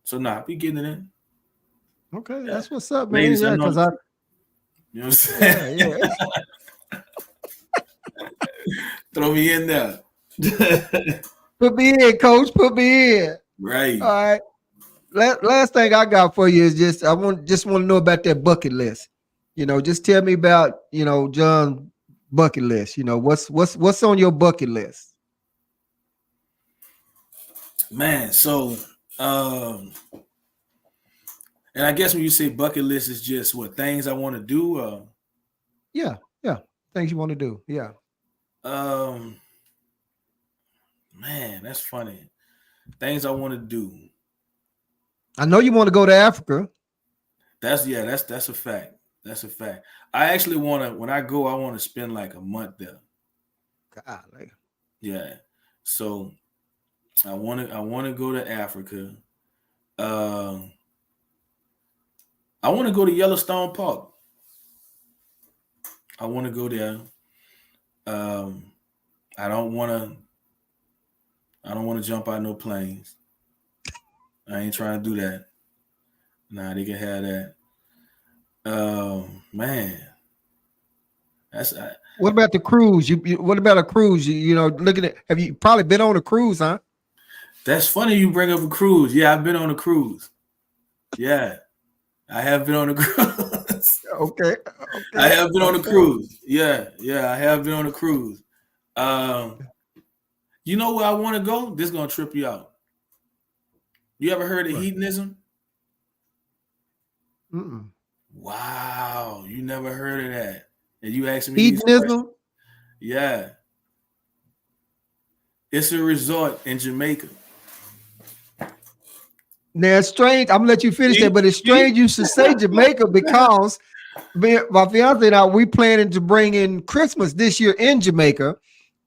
So we getting it in. Okay, Yeah. that's what's up, man. Ladies, I Yeah, know I'm because I cooking. You know what I'm saying? yeah, yeah. Throw me in there. Put me in, coach. Put me in. All Right. right. Last thing I got for you is just want to know about that bucket list. Just tell me about John bucket list. What's on your bucket list? Man, so and I guess when you say bucket list, is just what things I want to do. Yeah, yeah. Things you want to do. Yeah. Um, man, that's funny. Things I want to do. I know you want to go to Africa. That's a fact. That's a fact. I actually want to. When I go, I want to spend like a month there. Golly. Yeah. So I want to go to Africa. Um, I want to go to Yellowstone Park. I want to go there. Um, I don't want to. I don't want to jump out no planes. I ain't trying to do that. Nah, they can have that. Man, that's What about the cruise? What about a cruise? You know, looking at, have you probably been on a cruise, huh? that's funny. You bring up a cruise. Yeah, I've been on a cruise. Yeah, I have been on a cruise. Okay. I Okay. have been on a Okay. cruise. Yeah, I have been on a cruise. You know where I want to go? This is gonna trip you out. You ever heard of Right. hedonism? Mm-mm. Wow, you never heard of that. And you asking me these questions. Hedonism. Yeah. It's a resort in Jamaica. Now it's strange. I'm gonna let you finish See? that, but it's See? strange you should say Jamaica because my fiance and I we planning to bring in Christmas this year in Jamaica,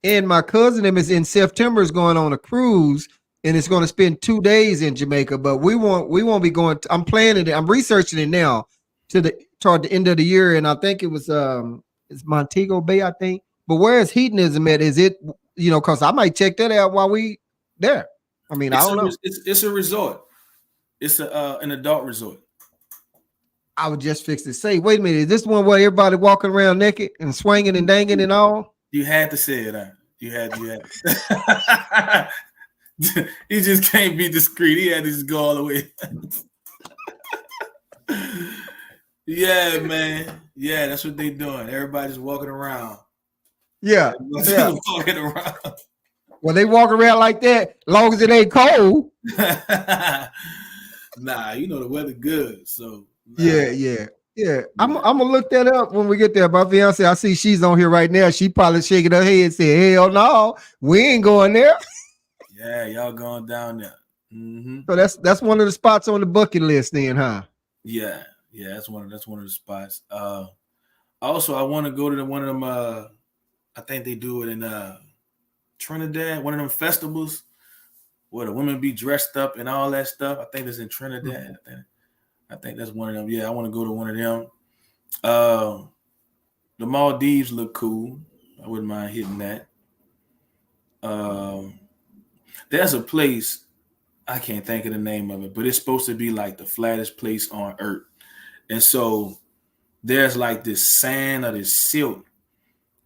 and my cousin him is in September is going on a cruise and it's going to spend 2 days in Jamaica. But we won't be going. I'm planning it. I'm researching it now toward the end of the year, and I think it's Montego Bay, I think. But where is hedonism at? Is it because I might check that out while we there. I mean, I It's a don't know. it's a resort. It's an adult resort. I would just fix it. Say, wait a minute, is this one where everybody walking around naked and swinging and danging and all? You had to say it. Huh? You had. He just can't be discreet. He had to just go all the way. Yeah, man. Yeah, that's what they doing. Everybody's walking around. Yeah, yeah. Walking around. Well, they walk around like that, as long as it ain't cold. Nah, the weather good. So nah. Yeah. I'm gonna look that up when we get there. My fiance, I see she's on here right now. She probably shaking her head, saying, "Hell no, we ain't going there." Yeah, y'all going down there. Mm-hmm. So that's one of the spots on the bucket list, then, huh? Yeah, that's one of the spots. Also, I want to go to one of them. I think they do it in Trinidad, one of them festivals where the women be dressed up and all that stuff. I think it's in Trinidad. Mm-hmm. I think that's one of them. Yeah, I want to go to one of them. The Maldives look cool. I wouldn't mind hitting that. There's a place, I can't think of the name of it, but it's supposed to be like the flattest place on earth. And so there's like this sand or this silt,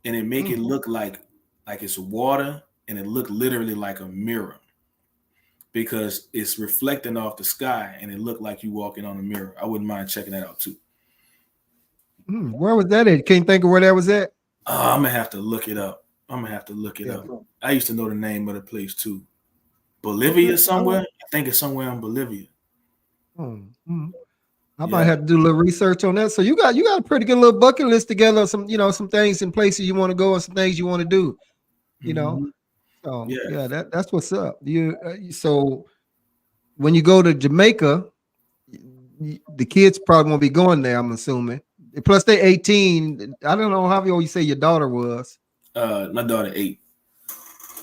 and it make it look like it's water, and it look literally like a mirror because it's reflecting off the sky, and it looked like you walking on a mirror. I wouldn't mind checking that out too. Where was that at? Can't think of where that was at. I'm gonna have to look it up. I used to know the name of the place too. Bolivia somewhere. I think it's somewhere in Bolivia. I might have to do a little research on that. So you got a pretty good little bucket list together. Some things and places you want to go and some things you want to do. So that's what's up. So when you go to Jamaica, the kids probably won't be going there, I'm assuming. Plus they're 18. I don't know how old you say your daughter was. My daughter 8.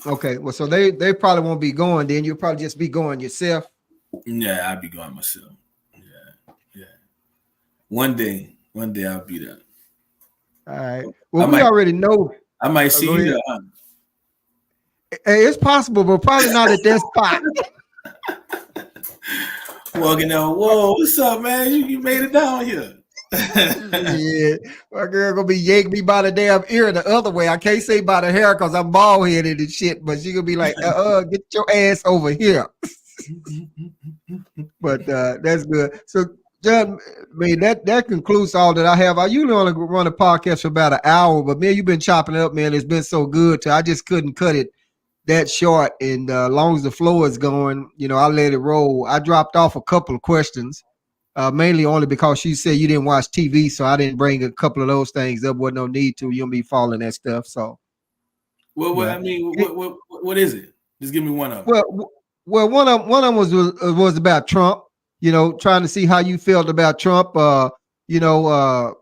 Okay, well, so they probably won't be going. Then you'll probably just be going yourself. Yeah, I'll be going myself. Yeah. One day I'll be there. All right. Well, we already know. I might see you there. Huh? Hey, it's possible, but probably not at that spot. Walking down, whoa, what's up, man? You made it down here. Yeah, my girl gonna be yanking me by the damn ear the other way. I can't say by the hair because I'm bald headed and shit, but she gonna be like, get your ass over here. But that's good. So, John, man, that concludes all that I have. I usually only run a podcast for about an hour, but man, you've been chopping it up, man. It's been so good. I just couldn't cut it that short, and as long as the flow is going, I let it roll. I dropped off a couple of questions, mainly only because she said you didn't watch TV, so I didn't bring a couple of those things up. Wasn't no need to. You'll be following that stuff. So, Well, I but mean, it, what is it? Just give me one of them. well, one of them was about Trump. Trying to see how you felt about Trump. You know, uh,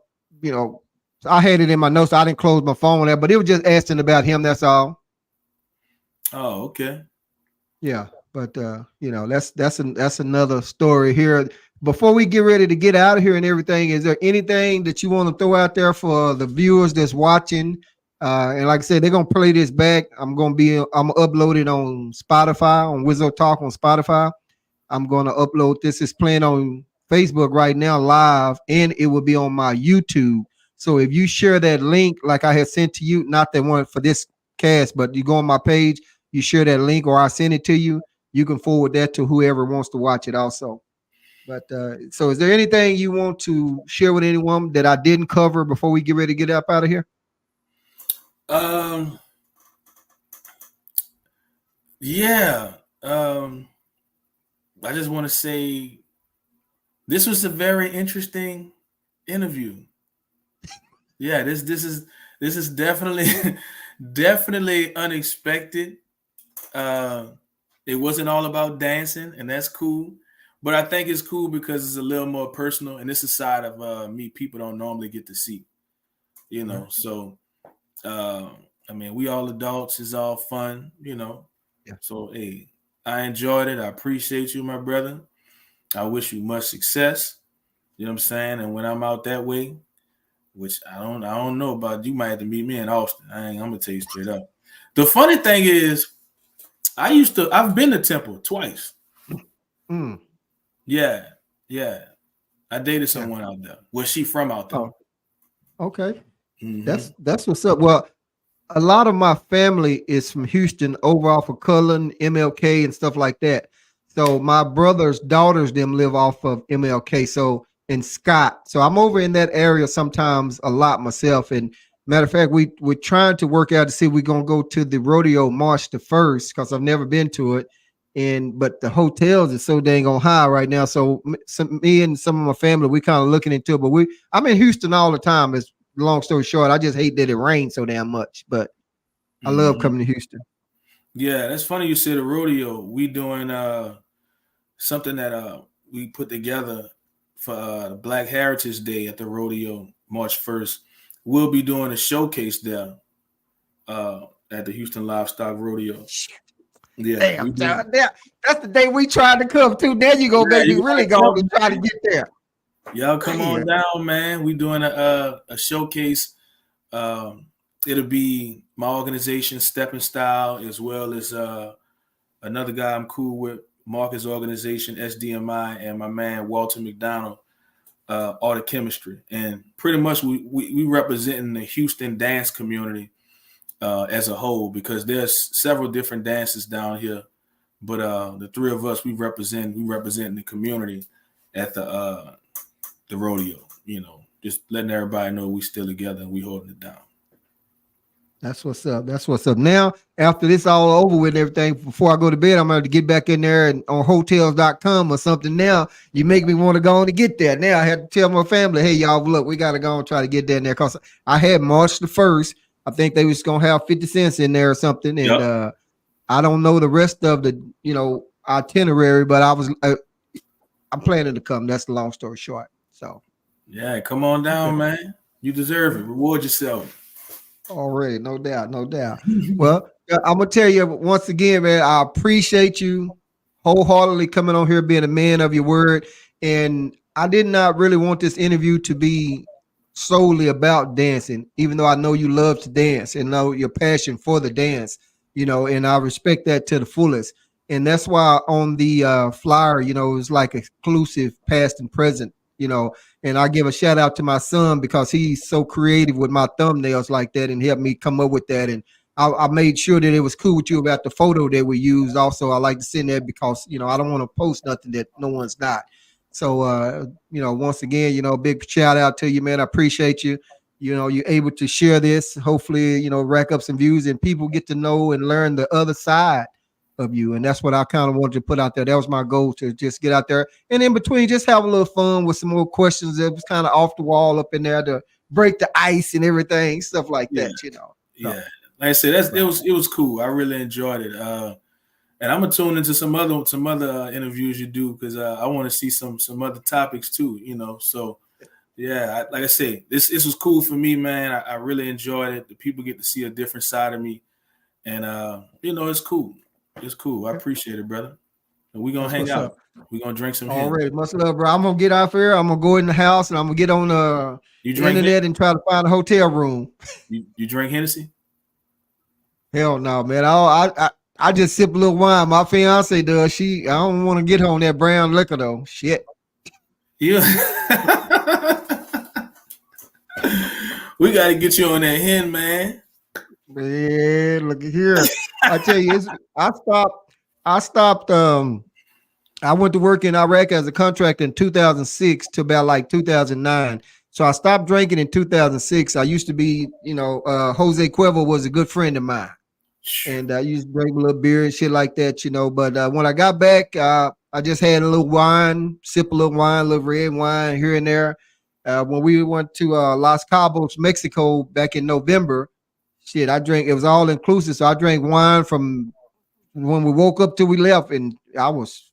you know, I had it in my notes. So I didn't close my phone there, but it was just asking about him. That's all. Oh, okay. Yeah, but that's another story here. Before we get ready to get out of here and everything, is there anything that you want to throw out there for the viewers that's watching? And like I said, they're gonna play this back. I'm gonna upload it on Spotify, on Wizzo Talk on Spotify. I'm gonna upload this. It's playing on Facebook right now live, and it will be on my YouTube. So if you share that link, like I had sent to you, not that one for this cast, but you go on my page, you share that link, or I send it to you. You can forward that to whoever wants to watch it also. But so is there anything you want to share with anyone that I didn't cover before we get ready to get up out of here? Um, yeah. I just want to say this was a very interesting interview. Yeah, this is definitely definitely unexpected. Uh, it wasn't all about dancing, and that's cool. But I think it's cool because it's a little more personal, and it's a side of me people don't normally get to see. So uh, I mean, we all adults. It's all fun. Yeah. So hey, I enjoyed it. I appreciate you, my brother. I wish you much success. You know what I'm saying? And when I'm out that way, which I don't know about, you might have to meet me in Austin. I'm gonna tell you straight up. The funny thing is, I've been to Temple twice. Mm, Yeah, yeah. I dated yeah. someone out there. Was she from out there? Oh, okay. Mm-hmm. That's what's up. Well, a lot of my family is from Houston, over off of Cullen, MLK, and stuff like that. So my brother's daughters them live off of MLK. So in Scott. So I'm over in that area sometimes a lot myself. And matter of fact, we're trying to work out to see if we're gonna go to the rodeo March the 1st because I've never been to it. But the hotels is so dang on high right now. So me and some of my family, we kind of looking into it. But I'm in Houston all the time. It's long story short, I just hate that it rains so damn much. But I love Mm-hmm. coming to Houston. Yeah, that's funny you said a rodeo. We doing something that we put together for Black Heritage Day at the rodeo March 1st. We'll be doing a showcase there at the Houston Livestock Rodeo. Yeah, we Damn, do. that's the day we tried to come to. Now you gonna Yeah, make me you really gotta go to come, try to man. get there. Y'all come on Man. down, man. We doing a showcase. Um, it'll be my organization, Stepping Style, as well as another guy I'm cool with, Marcus Organization, SDMI, and my man Walter McDonald, Art of Chemistry. And pretty much we representing the Houston dance community as a whole, because there's several different dances down here. But the three of us, we represent the community at the rodeo. Just letting everybody know we still together and we holding it down. That's what's up. That's what's up. Now, after this all over with and everything, before I go to bed, I'm going to get back in there and on hotels.com or something. Now, you make me want to go on to get there. Now, I had to tell my family, hey, y'all, look, we got to go and try to get there because I had March the 1st. I think they was going to have 50 cents in there or something. And Yep. I don't know the rest of the, itinerary, but I'm planning to come. That's the long story short. So, Yeah, come on down, okay. man. You deserve it. Reward yourself. Already, no doubt, no doubt. Well, I'm gonna tell you once again, man, I appreciate you wholeheartedly coming on here, being a man of your word. And I did not really want this interview to be solely about dancing, even though I know you love to dance and know your passion for the dance, and I respect that to the fullest. And that's why on the flyer, it's like exclusive past and present, and I give a shout out to my son because he's so creative with my thumbnails like that and helped me come up with that. And I made sure that it was cool with you about the photo that we used. Also, I like to send that because, I don't want to post nothing that no one's not. So, once again, big shout out to you, man. I appreciate you. you're able to share this. Hopefully, rack up some views and people get to know and learn the other side of you. And that's what I kind of wanted to put out there. That was my goal, to just get out there and in between just have a little fun with some more questions that was kind of off the wall up in there to break the ice and everything, stuff like Yeah, that. yeah. Like I said, it was cool. I really enjoyed it. And I'm gonna tune into some other interviews you do, because I want to see some other topics too. So yeah, like I said, this was cool for me, man. I really enjoyed it. The people get to see a different side of me, and it's cool. It's cool. I appreciate it, brother. And we're gonna hang out. We're gonna drink some All hen. right, much love, bro. I'm gonna get out here. I'm gonna go in the house and I'm gonna get on You the drink internet and try to find a hotel room. you drink Hennessy? Hell no, man. I just sip a little wine. My fiance does. I don't want to get her on that brown liquor though. Shit. Yeah. We got to get you on that hen, man. Man, look at here. I tell you, I stopped. I went to work in Iraq as a contractor in 2006 to about like 2009. So I stopped drinking in 2006. I used to be, Jose Cuervo was a good friend of mine. And I used to drink a little beer and shit like that, But when I got back, I just had a little wine, sip a little wine, a little red wine here and there. When we went to Los Cabos, Mexico back in November, shit, I drank, it was all inclusive. So I drank wine from when we woke up till we left, and I was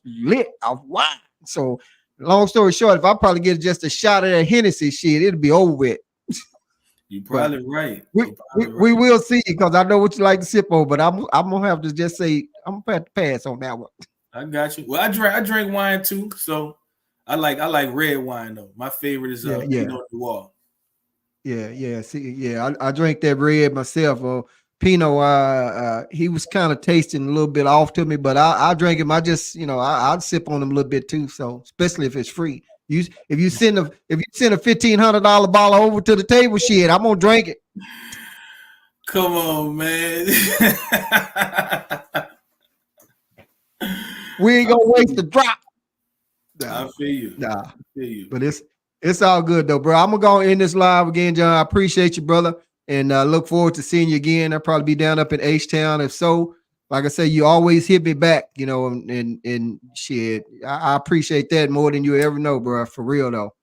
lit off wine. So long story short, if I probably get just a shot of that Hennessy shit, it'll be over with. You're probably right. We will see, because I know what you like to sip on, but I'm gonna have to just say I'm gonna have to pass on that one. I got you. Well, I drink wine too, so I like red wine though. My favorite is Pinot Noir. Yeah. See, I drank that red myself. Pinot, he was kind of tasting a little bit off to me, but I drank him. I just, I'd sip on him a little bit too. So especially if it's free. If you send a $1,500 bottle over to the table, shit, I'm gonna drink it. Come on, man. We ain't gonna waste a drop. Nah, I feel you. Nah, I feel you. But it's all good though, bro. I'm gonna go end this live again, John. I appreciate you, brother, and look forward to seeing you again. I'll probably be down up in H-Town. If so, like I say, you always hit me back, and shit. I appreciate that more than you ever know, bro. For real though.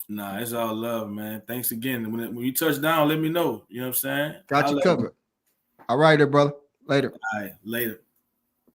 Nah, it's all love, man. Thanks again. When you touch down, let me know. You know what I'm saying? Got you covered. All right, there, brother. Later. All right, later.